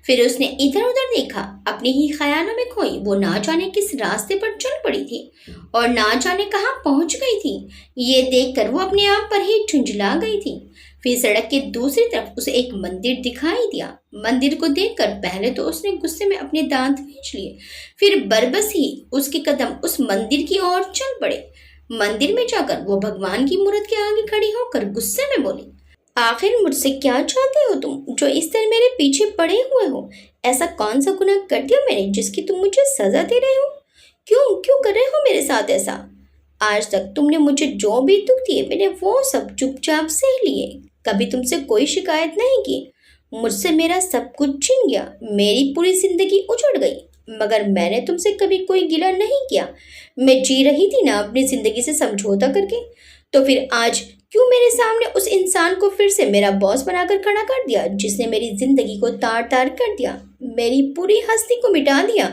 फिर उसने इधर उधर देखा, अपने ही ख्यालों में खोई वो ना जाने किस रास्ते पर चल पड़ी थी और ना जाने कहाँ पहुंच गई थी। ये देखकर वो अपने आप पर ही झुंझला गई थी। फिर सड़क के दूसरी तरफ उसे एक मंदिर दिखाई दिया। मंदिर को देखकर पहले तो उसने गुस्से में अपने दांत भींच लिए, फिर बरबस ही उसके कदम उस मंदिर की ओर चल पड़े। मंदिर में जाकर वो भगवान की मूर्त के आगे खड़ी होकर गुस्से में बोली, आखिर मुझसे क्या चाहते हो तुम, जो इस तरह मेरे पीछे पड़े हुए हो? ऐसा कौन सा गुनाह कर दिया मैंने जिसकी तुम मुझे सजा दे रहे हो? क्यों क्यों कर रहे हो मेरे साथ ऐसा? आज तक तुमने मुझे जो भी दुख दिए मैंने वो सब चुपचाप सह लिए, कभी तुमसे कोई शिकायत नहीं की। मुझसे मेरा सब कुछ छिन गया, मेरी पूरी जिंदगी उजड़ गई, मगर मैंने तुमसे कभी कोई गिला नहीं किया। मैं जी रही थी ना अपनी जिंदगी से समझौता करके, तो फिर आज क्यों मेरे सामने उस इंसान को फिर से मेरा बॉस बनाकर खड़ा कर दिया जिसने मेरी जिंदगी को तार तार कर दिया, मेरी पूरी हस्ती को मिटा दिया?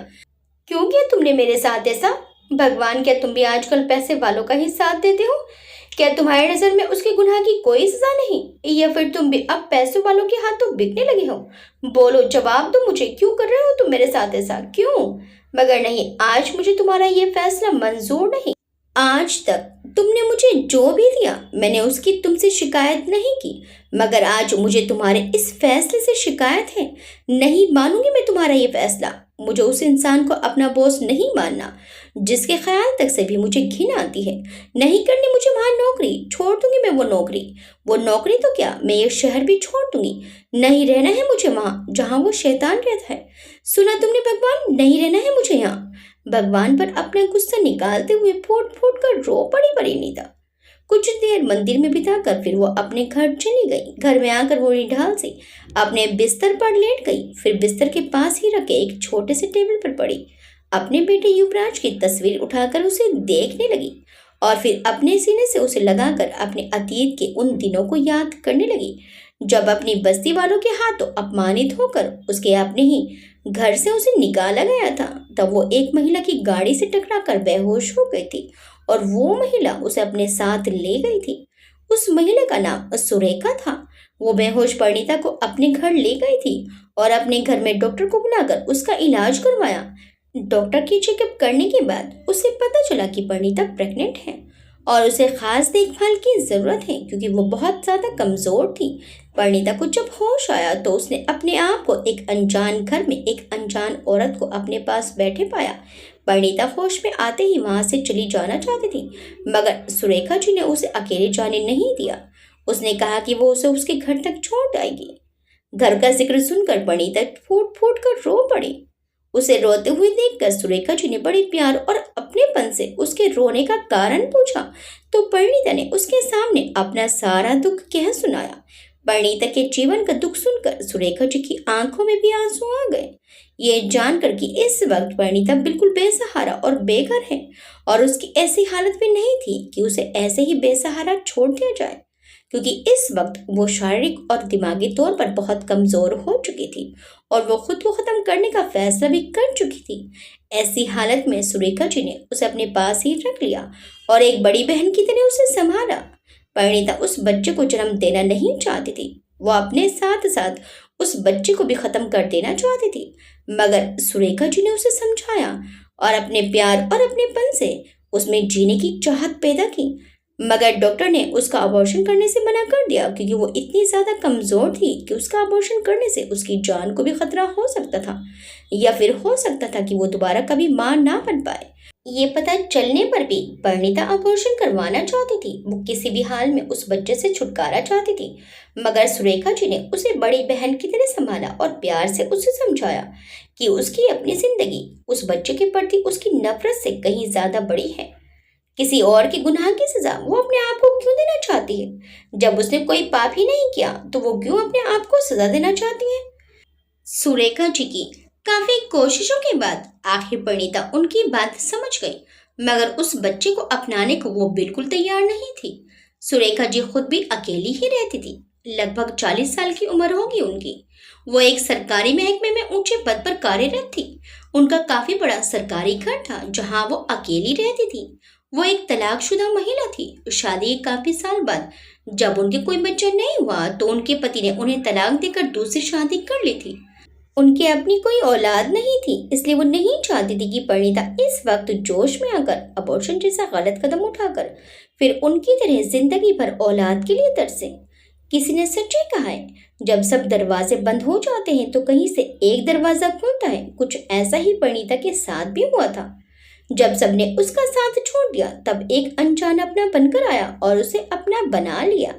क्यों किया तुमने मेरे साथ ऐसा? भगवान, क्या तुम भी आजकल पैसे वालों का ही साथ देते हो? क्या तुम्हारी नजर में उसके गुनाह की कोई सजा नहीं, या फिर तुम भी अब पैसों वालों के हाथों बिकने लगे हो? बोलो, जवाब दो मुझे, क्यों कर रहे हो तुम मेरे साथ ऐसा, क्यों? मगर नहीं, आज मुझे तुम्हारा ये फैसला मंजूर नहीं। आज तक तुमने मुझे जो भी दिया मैंने उसकी तुमसे शिकायत नहीं की, मगर आज मुझे तुम्हारे इस फैसले से शिकायत है। नहीं मानूंगी मैं तुम्हारा ये फैसला। मुझे उस इंसान को अपना बॉस नहीं मानना जिसके ख्याल तक से भी मुझे घिन आती है। नहीं करनी मुझे वहां नौकरी, छोड़ दूंगी मैं वो नौकरी तो क्या, मैं ये शहर भी छोड़ दूंगी। नहीं रहना है मुझे वहां जहां वो शैतान रहता है। सुना तुमने भगवान, नहीं रहना है मुझे यहाँ। भगवान पर अपना गुस्सा निकालते हुए फूट फूट कर रो पड़ी परिणीता। कुछ देर मंदिर में बिताकर फिर वो अपने घर चली गई। घर में आकर वो निढाल से अपने बिस्तर पर लेट गई, फिर बिस्तर के पास ही रखे एक छोटे से टेबल पर पड़ी। अपने बेटे युवराज की तस्वीर उठाकर उसे देखने लगी और फिर अपने सीने से उसे लगाकर अपने अतीत के उन दिनों को याद करने लगी जब अपनी बस्ती वालों के हाथों अपमानित होकर उसके अपने ही घर से उसे निकाला गया था। तब वो एक महिला की गाड़ी से टकराकर बेहोश हो गई थी और वो महिला उसे अपने साथ ले गई थी। उस महिला का नाम सुरेखा था। वो बेहोश परिणीता को अपने घर ले गई थी और अपने घर में डॉक्टर को बुलाकर उसका इलाज करवाया। डॉक्टर की चेकअप करने के बाद उसे पता चला कि परिणीता प्रेग्नेंट है और उसे खास देखभाल की जरूरत है क्योंकि वो बहुत ज्यादा कमजोर थी। परिणीता को जब होश आया तो उसने अपने आप को एक अनजान घर में एक अनजान औरत को अपने पास बैठे पाया। परिणीता होश में आते ही वहां से चली जाना चाहती थी, मगर सुरेखा जी ने उसे अकेले जाने नहीं दिया। उसने कहा कि वो उसे उसके घर तक छोड़ आएगी। घर का जिक्र सुनकर परिणीता फूट फूट कर रो पड़ी। उसे रोते हुए देखकर सुरेखा जी ने बड़े प्यार और अपनेपन से उसके रोने का कारण पूछा तो परिणीता ने उसके सामने अपना सारा दुख कह सुनाया। परिणीता के जीवन का दुख सुनकर सुरेखा जी की आंखों में भी आंसू आ गए, ये जानकर कि इस वक्त परिणीता बिल्कुल बेसहारा और बेघर है और उसकी ऐसी हालत भी नहीं थी कि उसे ऐसे ही बेसहारा छोड़ दिया जाए, क्योंकि इस वक्त वो शारीरिक और दिमागी तौर पर बहुत कमजोर हो चुकी थी और वो खुद को खत्म करने का फैसला भी कर चुकी थी। ऐसी हालत में सुरेखा जी ने उसे अपने पास ही रख लिया और एक बड़ी बहन की तरह उसे संभाला। परिणीता उस बच्चे को जन्म देना नहीं चाहती थी, वो अपने साथ साथ उस बच्चे को भी खत्म कर देना चाहती थी, मगर सुरेखा जी ने उसे समझाया और अपने प्यार और अपनेपन से उसमें जीने की चाहत पैदा की। मगर डॉक्टर ने उसका अबॉर्शन करने से मना कर दिया क्योंकि वो इतनी ज्यादा कमजोर थी कि उसका अबॉर्शन करने से उसकी जान को भी खतरा हो सकता था या फिर हो सकता था कि वो दोबारा कभी मां ना बन पाए। ये पता चलने पर भी परिणीता अबॉर्शन करवाना चाहती थी। वो किसी भी हाल में उस बच्चे से छुटकारा चाहती थी, मगर सुरेखा जी ने उसे बड़ी बहन की तरह संभाला और प्यार से उसे समझाया कि उसकी अपनी जिंदगी उस बच्चे के प्रति उसकी नफरत से कहीं ज्यादा बड़ी है। किसी और के गुनाह की सजा वो अपने आप को क्यों देना चाहती है? जब उसने कोई पाप ही नहीं किया तो वो क्यों अपने आप को सजा देना चाहती है? सुरेखा जी की काफी कोशिशों के बाद आखिर परिणीता उनकी बात समझ गई, मगर उस बच्चे को अपनाने को वो बिल्कुल तैयार नहीं थी। सुरेखा जी खुद भी अकेली ही रहती थी। लगभग 40 साल की उम्र होगी उनकी। वो एक सरकारी महकमे में ऊंचे पद पर कार्यरत थी। उनका काफी बड़ा सरकारी घर था जहां वो अकेली रहती थी। वो एक तलाकशुदा महिला थी। शादी के काफी साल बाद जब उनके कोई बच्चा नहीं हुआ तो उनके पति ने उन्हें तलाक देकर दूसरी शादी कर ली थी। उनके अपनी कोई औलाद नहीं थी, इसलिए वो नहीं चाहती थी कि परिणीता इस वक्त जोश में आकर अबॉर्शन जैसा गलत कदम उठाकर फिर उनकी तरह जिंदगी भर औलाद के लिए तरसे। किसी ने सच ही कहा है, जब सब दरवाजे बंद हो जाते हैं तो कहीं से एक दरवाजा खुलता है। कुछ ऐसा ही परिणीता के साथ भी हुआ था। जब सबने उसका साथ छोड़ दिया तब एक अनजान अपना बनकर आया और उसे अपना बना लिया।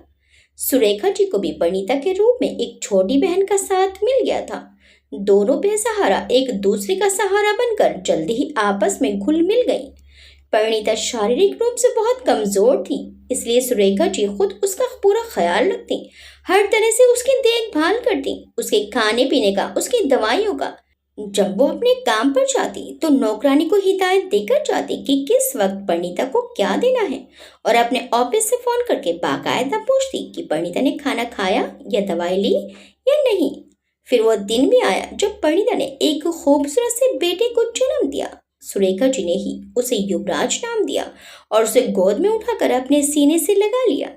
सुरेखा जी को भी परिणीता के रूप में एक छोटी बहन का साथ मिल गया था। दोनों बेसहारा एक दूसरे का सहारा बनकर जल्दी ही आपस में घुल मिल गई। परिणीता शारीरिक रूप से बहुत कमजोर थी, इसलिए सुरेखा जी खुद उसका पूरा ख्याल रखती, हर तरह से उसकी देखभाल करती, उसके खाने पीने का, उसकी दवाइयों का। जब वो अपने काम पर जाती तो नौकरानी को हिदायत देकर जाती कि किस वक्त परिणीता को क्या देना है और अपने ऑफिस से फोन करके बाकायदा पूछती कि परिणीता ने खाना खाया या दवाई ली या नहीं। फिर वो दिन भी आया जब परिणीता ने एक खूबसूरत से बेटे को जन्म दिया। सुरेखा जी ने ही उसे युवराज नाम दिया और उसे गोद में उठाकर अपने सीने से लगा लिया।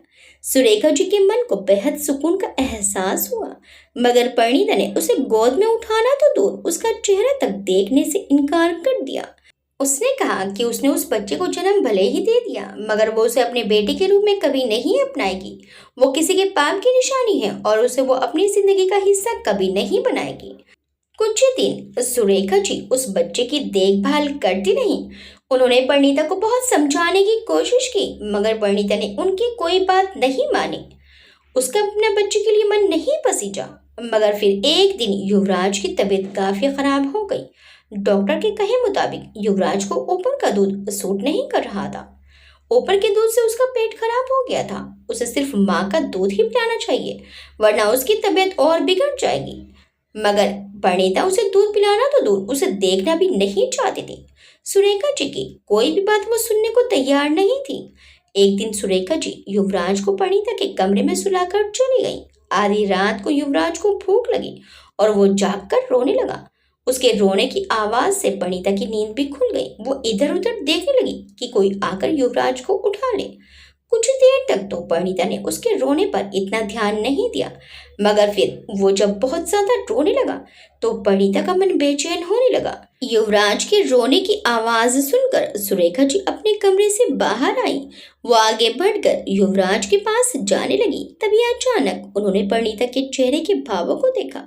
सुरेखा जी के मन को बेहद सुकून का एहसास हुआ, मगर परिणीता ने उसे गोद में उठाना तो दूर उसका चेहरा तक देखने से इनकार कर दिया। उसने कहा कि उसने उस बच्चे को जन्म भले ही दे दिया, मगर वो उसे अपने बेटे के रूप में कभी नहीं अपनाएगी। वो किसी के पाप की निशानी है और उसे वो अपनी जिंदगी का हिस्सा कभी नहीं बनाएगी। कुछ दिन सुरेखा जी उस बच्चे की देखभाल करती रही। उन्होंने परिणीता को बहुत समझाने की कोशिश की, मगर परिणीता ने उनकी कोई बात नहीं मानी। उसका अपने बच्चे के लिए मन नहीं पसीजा। मगर फिर एक दिन युवराज की तबीयत काफी खराब हो गई। डॉक्टर के कहे मुताबिक युवराज को ऊपर का दूध सूट नहीं कर रहा था। ऊपर के दूध से उसका पेट खराब हो गया था। उसे सिर्फ माँ का दूध ही पिलाना चाहिए, वरना उसकी तबीयत और बिगड़ जाएगी। मगर परिणीता उसे दूध पिलाना तो दूर, उसे देखना भी नहीं चाहती थी। सुरेखा जी की कोई भी बात वो सुनने को तैयार नहीं थी। एक दिन सुरेखा जी युवराज को परिणीता के कमरे में सुलाकर चली गई। आधी रात को युवराज को भूख लगी और वो जागकर रोने लगा। उसके रोने की आवाज से परिणीता की नींद भी खुल गई। वो इधर उधर देखने लगी कि कोई आकर युवराज को उठा ले। कुछ देर तक तो परिणीता ने उसके रोने पर इतना ध्यान नहीं दिया, मगर फिर वो जब बहुत ज्यादा रोने लगा तो परिणीता का मन बेचैन होने लगा। युवराज के रोने की आवाज सुनकर सुरेखा जी अपने कमरे से बाहर आई। वो आगे बढ़कर युवराज के पास जाने लगी। तभी अचानक उन्होंने परिणीता के चेहरे के भावों को देखा।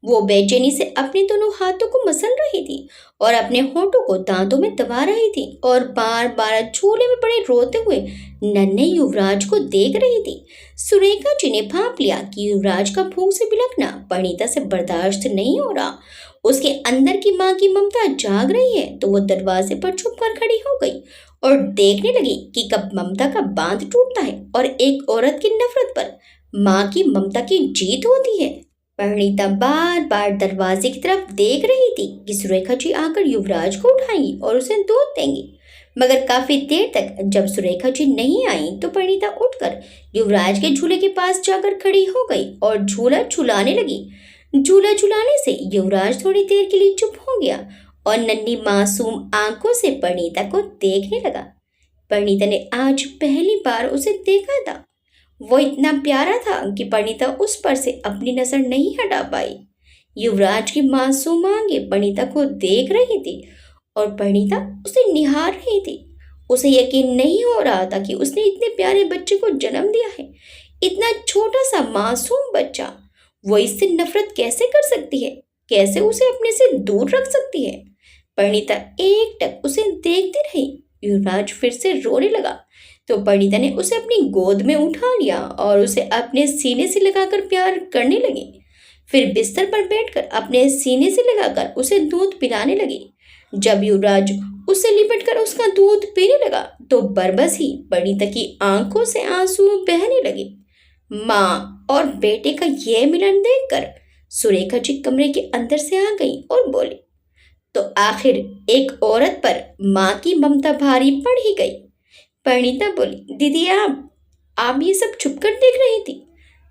वो बेचैनी से अपने दोनों हाथों को मसल रही थी और अपने होठों को दांतों में दबा रही थी और बार बार झूले में पड़े रोते हुए नन्हे युवराज को देख रही थी। सुरेखा जी ने भांप लिया कि युवराज का भूख से बिलखना परिणीता से बर्दाश्त नहीं हो रहा। उसके अंदर की माँ की ममता जाग रही है, तो वो दरवाजे पर छुप कर खड़ी हो गई और देखने लगी कि कब ममता का बांध टूटता है और एक औरत की नफरत पर माँ की ममता की जीत होती है। परिणीता बार बार दरवाजे की तरफ देख रही थी कि सुरेखा जी आकर युवराज को उठाएंगी और उसे दूध देंगी, मगर काफी देर तक जब सुरेखा जी नहीं आई तो परिणीता उठकर युवराज के झूले के पास जाकर खड़ी हो गई और झूला झुलाने लगी। झूला झुलाने से युवराज थोड़ी देर के लिए चुप हो गया और नन्ही मासूम आंखों से परिणीता को देखने लगा। परिणीता ने आज पहली बार उसे देखा था। वो इतना प्यारा था कि परिणीता उस पर से अपनी नजर नहीं हटा पाई। युवराज की मासूम आंखें परिणीता को देख रही थी और परिणीता उसे निहार रही थी। उसे यकीन नहीं हो रहा था कि उसने इतने प्यारे बच्चे को जन्म दिया है। इतना छोटा सा मासूम बच्चा, वो इससे नफरत कैसे कर सकती है? कैसे उसे अपने से दूर रख सकती है? परिणीता एकटक उसे देखती रही। युवराज फिर से रोने लगा तो परिणीता ने उसे अपनी गोद में उठा लिया और उसे अपने सीने से लगाकर प्यार करने लगी। फिर बिस्तर पर बैठकर अपने सीने से लगाकर उसे दूध पिलाने लगी। जब युवराज उससे लिपटकर उसका दूध पीने लगा तो बरबस ही परिणीता की आंखों से आंसू बहने लगे। माँ और बेटे का यह मिलन देखकर सुरेखा जी कमरे के अंदर से आ गई और बोली, तो आखिर एक औरत पर माँ की ममता भारी पड़ ही गई। परिणीता बोली, दीदी आप ये सब छुप कर देख रही थी?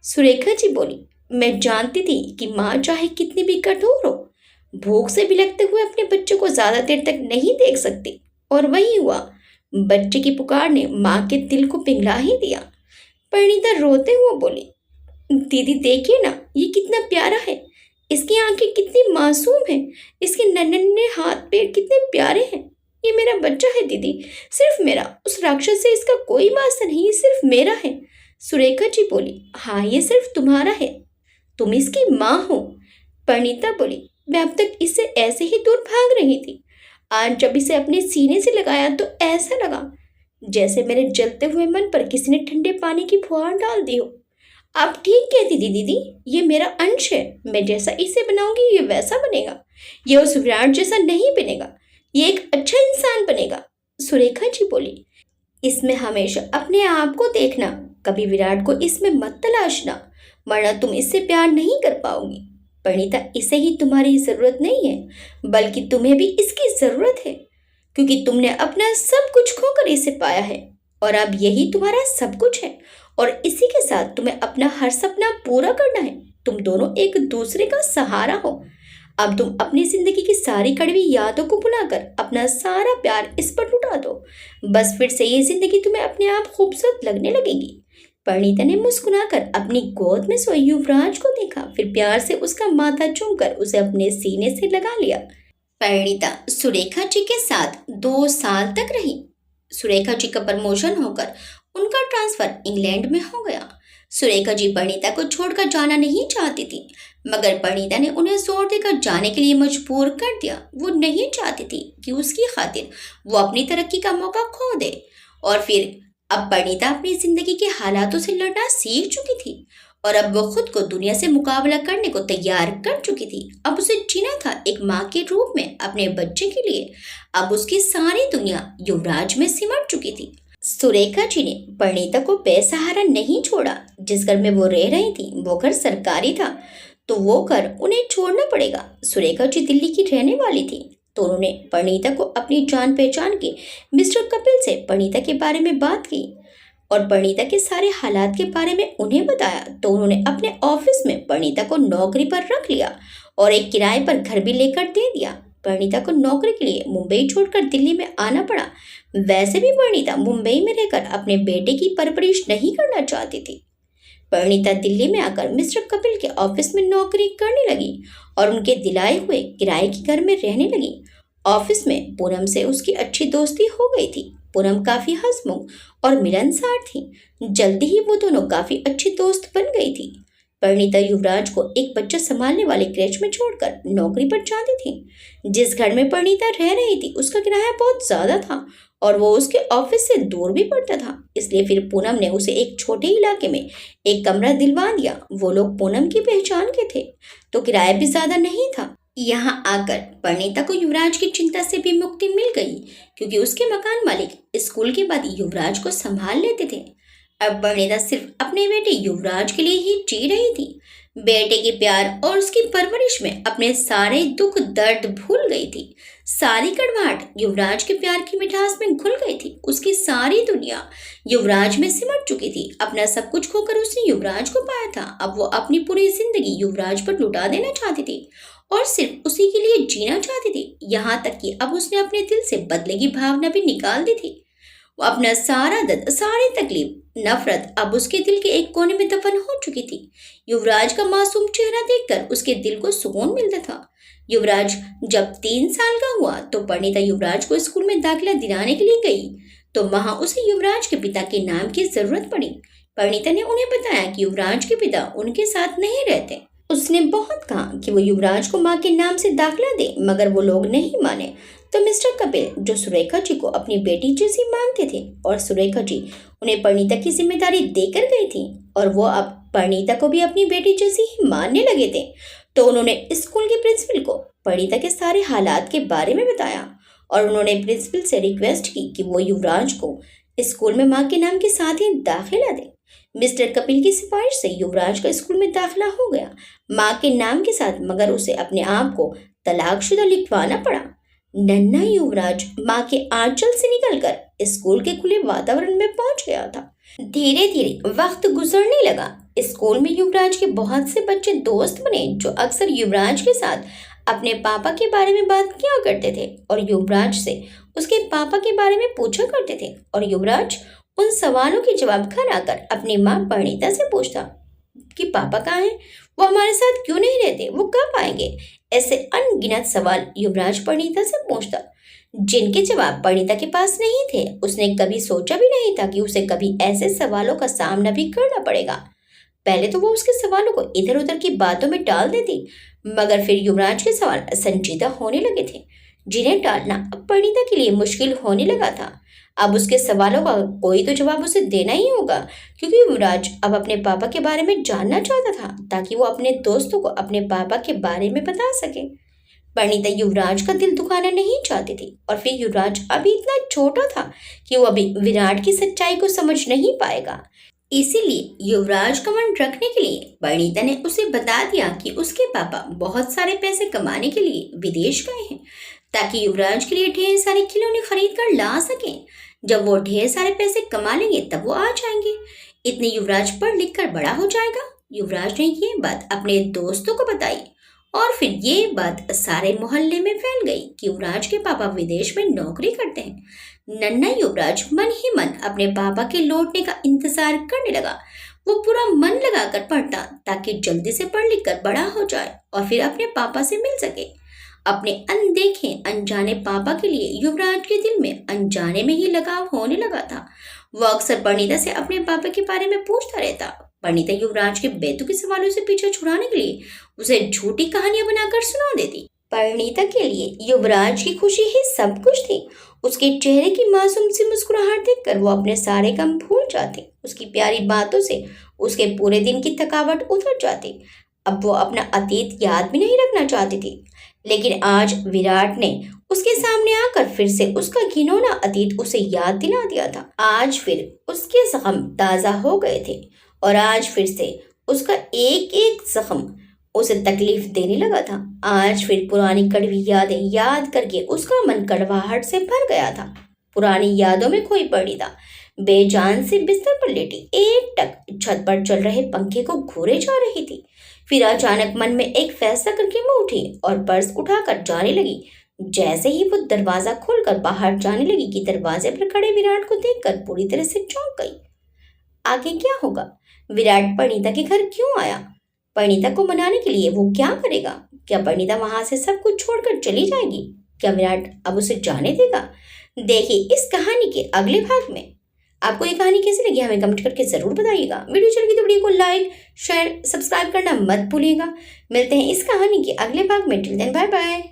सुरेखा जी बोली, मैं जानती थी कि माँ चाहे कितनी भी कठोर हो, भूख से बिलखते हुए अपने बच्चे को ज्यादा देर तक नहीं देख सकती। और वही हुआ। बच्चे की पुकार ने माँ के दिल को पिघला ही दिया। परिणीता रोते हुए बोली, दीदी देखिए ना, ये कितना प्यारा है। इसकी आंखें कितनी मासूम हैं, इसके नन्हे हाथ पैर कितने प्यारे हैं। ये मेरा बच्चा है दीदी, सिर्फ मेरा। उस राक्षस से इसका कोई वास्ता नहीं, सिर्फ मेरा है। सुरेखा जी बोली, हाँ ये सिर्फ तुम्हारा है, तुम इसकी माँ हो। परिणीता बोली, मैं अब तक इससे ऐसे ही दूर भाग रही थी। आज जब इसे अपने सीने से लगाया तो ऐसा लगा जैसे मेरे जलते हुए मन पर किसी ने ठंडे पानी की फुहार डाल दी हो। आप ठीक कहती थी दीदी, ये मेरा अंश है। मैं जैसा इसे बनाऊंगी ये वैसा बनेगा। ये उस विराट जैसा नहीं बनेगा, ये एक अच्छा इंसान बनेगा। सुरेखा जी बोली, इसमें हमेशा अपने आप को देखना, कभी विराट को इसमें मत तलाशना, वरना तुम इससे प्यार नहीं कर पाओगी। परिणीता, इसे ही तुम्हारी जरूरत नहीं है, बल्कि तुम्हें भी इसकी जरूरत है, क्योंकि तुमने अपना सब कुछ खोकर इसे पाया है और अब यही तुम्हारा सब कुछ है और इसी के साथ तुम्हें अपना हर सपना पूरा करना है। तुम दोनों एक दूसरे का सहारा हो। अब तुम अपनी जिंदगी की सारी कड़वी यादों को भुलाकर अपना सारा प्यार इस पर लुटा दो। बस फिर से ये जिंदगी तुम्हें अपने आप खूबसूरत लगने लगेगी। परिणीता ने मुस्कुराकर अपनी गोद में सोए युवराज को देखा, फिर प्यार से उसका माथा चूमकर उसे अपने सीने से लगा लिया। परिणीता सुरेखा जी के साथ 2 साल तक रही। सुरेखा जी का प्रमोशन होकर उनका ट्रांसफर इंग्लैंड में हो गया। सुरेखा जी परिणीता को छोड़कर जाना नहीं चाहती थी, मगर परिणीता ने उन्हें जोर देकर जाने के लिए मजबूर कर दिया। वो नहीं चाहती थी कि उसकी खातिर वो अपनी तरक्की का मौका खो दे। और फिर अब परिणीता अपनी जिंदगी के हालातों से लड़ना सीख चुकी थी और अब वो खुद को दुनिया से मुकाबला करने को तैयार कर चुकी थी। अब उसे जीना था एक माँ के रूप में अपने बच्चे के लिए। अब उसकी सारी दुनिया युवराज में सिमट चुकी थी। सुरेखा जी ने परिणीता को बेसहारा नहीं छोड़ा। जिस घर में वो रह रही थी वो घर सरकारी था, तो वो घर उन्हें छोड़ना पड़ेगा। सुरेखा जी दिल्ली की रहने वाली थी। तो उन्होंने परिणीता को अपनी जान पहचान के मिस्टर कपिल से परिणीता के बारे में बात की और परिणीता के सारे हालात के बारे में उन्हें बताया। तो उन्होंने अपने ऑफिस में परिणीता को नौकरी पर रख लिया और एक किराए पर घर भी लेकर दे दिया। परिणीता को नौकरी के लिए मुंबई छोड़कर दिल्ली में आना पड़ा। वैसे भी परिणीता मुंबई में रहकर अपने बेटे की परवरिश नहीं करना चाहती थी। परिणीता दिल्ली में आकर मिस्टर कपिल के ऑफिस में नौकरी करने लगी और उनके दिलाए हुए किराए के घर में रहने लगी। ऑफिस में पूनम से उसकी अच्छी दोस्ती हो गई थी। पूनम काफी हंसमुख और मिलनसार थी। जल्दी ही वो दोनों काफी अच्छी दोस्त बन गई थी। परिणीता युवराज को एक बच्चा संभालने वाले क्रेच में छोड़कर नौकरी पर जाती थी। जिस घर में परिणीता रह रही थी उसका किराया बहुत ज्यादा था और वो उसके ऑफिस से दूर भी पड़ता था। इसलिए फिर पूनम ने उसे एक छोटे इलाके में एक कमरा दिलवा दिया। वो लोग पूनम की पहचान के थे तो किराया भी ज्यादा नहीं था। यहाँ आकर परिणीता को युवराज की चिंता से भी मुक्ति मिल गई क्योंकि उसके मकान मालिक स्कूल के बाद युवराज को संभाल लेते थे। अब परिणीता सिर्फ अपने बेटे युवराज के लिए ही जी रही थी। बेटे के प्यार और उसकी परवरिश में अपने सारे दुख दर्द भूल गई थी। सारी कड़वाहट युवराज के प्यार की मिठास में घुल गई थी। उसकी सारी दुनिया युवराज में सिमट चुकी थी। अपना सब कुछ खोकर उसने युवराज को पाया था। अब वो अपनी पूरी जिंदगी युवराज पर लुटा देना चाहती थी और सिर्फ उसी के लिए जीना चाहती थी। यहाँ तक कि अब उसने अपने दिल से बदले की भावना भी निकाल दी थी। वो अपना सारा दर्द, सारी तकलीफ, नफरत अब उसके दिल के एक कोने में दफन हो चुकी थी। युवराज का मासूम चेहरा देखकर उसके दिल को सुकून मिलता था। युवराज जब 3 साल का हुआ तो परिणीता युवराज को स्कूल में दाखिला दिलाने के लिए गई तो वहां उसे युवराज के पिता के नाम की जरूरत पड़ी। परिणीता ने उन्हें बताया कि युवराज के पिता उनके साथ नहीं रहते। उसने बहुत कहा कि वो युवराज को माँ के नाम से दाखिला दे मगर वो लोग नहीं माने। तो मिस्टर कपिल जो सुरेखा जी को अपनी बेटी जैसी मानते थे और सुरेखा जी उन्हें परिणीता की जिम्मेदारी देकर गई थी और वो अब परिणीता को भी अपनी बेटी जैसी ही मानने लगे थे। तो उन्होंने स्कूल के प्रिंसिपल को परिणीता के सारे हालात के बारे में बताया और उन्होंने प्रिंसिपल से रिक्वेस्ट की कि वो युवराज को स्कूल में माँ के नाम के साथ ही दाखिला दे। मिस्टर कपिल की सिफारिश से युवराज का स्कूल में दाखिला हो गया माँ के नाम के साथ, मगर उसे अपने आप को तलाकशुदा लिखवाना पड़ा। नन्हा युवराज माँ के आंचल से निकलकर स्कूल के खुले वातावरण में पहुंच गया था। धीरे धीरे वक्त गुजरने लगा। स्कूल में युवराज के बहुत से बच्चे दोस्त बने जो अक्सर युवराज के साथ अपने पापा के बारे में बात किया करते थे और युवराज से उसके पापा के बारे में पूछा करते थे और युवराज उन सवालों के जवाब घर आकर अपनी माँ परिणीता से पूछता कि पापा कहाँ हैं, वो हमारे साथ क्यों नहीं रहते, वो कब आएंगे। ऐसे अनगिनत सवाल युवराज परिणीता से पूछता जिनके जवाब परिणीता के पास नहीं थे। उसने कभी सोचा भी नहीं था कि उसे कभी ऐसे सवालों का सामना भी करना पड़ेगा। पहले तो वो उसके सवालों को इधर उधर की बातों में टाल देती, मगर फिर युवराज के सवाल संजीदा होने लगे थे जिन्हें टालना अब परिणीता के लिए मुश्किल होने लगा था। अब उसके सवालों का कोई तो जवाब उसे देना ही होगा क्योंकि युवराज अब अपने पापा के बारे में जानना चाहता था ताकि वो अपने दोस्तों को अपने पापा के बारे में बता सके। परिणीता युवराज का दिल दुखाना नहीं चाहती थी और फिर युवराज अभी इतना छोटा था कि वो अभी विराट की सच्चाई को समझ नहीं पाएगा। इसीलिए युवराज का मन रखने के लिए परिणीता ने उसे बता दिया कि उसके पापा बहुत सारे पैसे कमाने के लिए विदेश गए हैं ताकि युवराज के लिए ढेर सारे खिलौने खरीद कर ला सके। जब वो ढेर सारे पैसे कमा लेंगे तब वो आ जाएंगे। इतने युवराज पढ़ लिख कर बड़ा हो जाएगा। युवराज ने ये बात अपने दोस्तों को बताई और फिर ये बात सारे मोहल्ले में फैल गई कि युवराज के पापा विदेश में नौकरी करते हैं। नन्हा युवराज मन ही मन अपने पापा के लौटने का इंतजार करने लगा। वो पूरा मन लगाकर पढ़ता ताकि जल्दी से पढ़ लिख कर बड़ा हो जाए और फिर अपने पापा से मिल सके। अपने अनदेखे अनजाने पापा के लिए युवराज के दिल में अनजाने में ही लगाव होने लगा था। वो अक्सर परिणीता से अपने पापा के बारे में पूछता रहता। परिणीता युवराज के बेतुके सवालों से पीछा छुड़ाने के लिए उसे झूठी कहानियां बनाकर सुना देती। परिणीता के लिए युवराज की खुशी ही सब कुछ थी। उसके चेहरे की मासूम सी मुस्कुराहट देखकर वो अपने सारे गम भूल जाती। उसकी प्यारी बातों से उसके पूरे दिन की थकावट उतर जाती। अब वो अपना अतीत याद भी नहीं रखना चाहती थी, लेकिन आज विराट ने उसके सामने आकर फिर से उसका घिनौना अतीत उसे याद दिला दिया था। आज फिर उसके जख्म ताज़ा हो गए थे और आज फिर से उसका एक एक जख्म उसे तकलीफ देने लगा था। आज फिर पुरानी कड़वी यादें याद करके उसका मन कड़वाहट से भर गया था। पुरानी यादों में खोई पड़ी था। बेजान सी बिस्तर पर लेटी एकटक छत पर चल रहे पंखे को घूरे जा रही थी। फिर अचानक मन में एक फैसला करके मुंह उठी और पर्स उठाकर जाने लगी। जैसे ही वो दरवाजा खोलकर बाहर जाने लगी कि दरवाजे पर खड़े विराट को देखकर पूरी तरह से चौंक गई। आगे क्या होगा? विराट परिणीता के घर क्यों आया? परिणीता को मनाने के लिए वो क्या करेगा? क्या परिणीता वहां से सब कुछ छोड़कर चली जाएगी? क्या विराट अब उसे जाने देगा? देखिए इस कहानी के अगले भाग में। आपको ये कहानी कैसी लगी हमें कमेंट करके जरूर बताइएगा। वीडियो चल गई तो वीडियो को लाइक शेयर सब्सक्राइब करना मत भूलिएगा। मिलते हैं इस कहानी के अगले भाग में। Till then bye bye.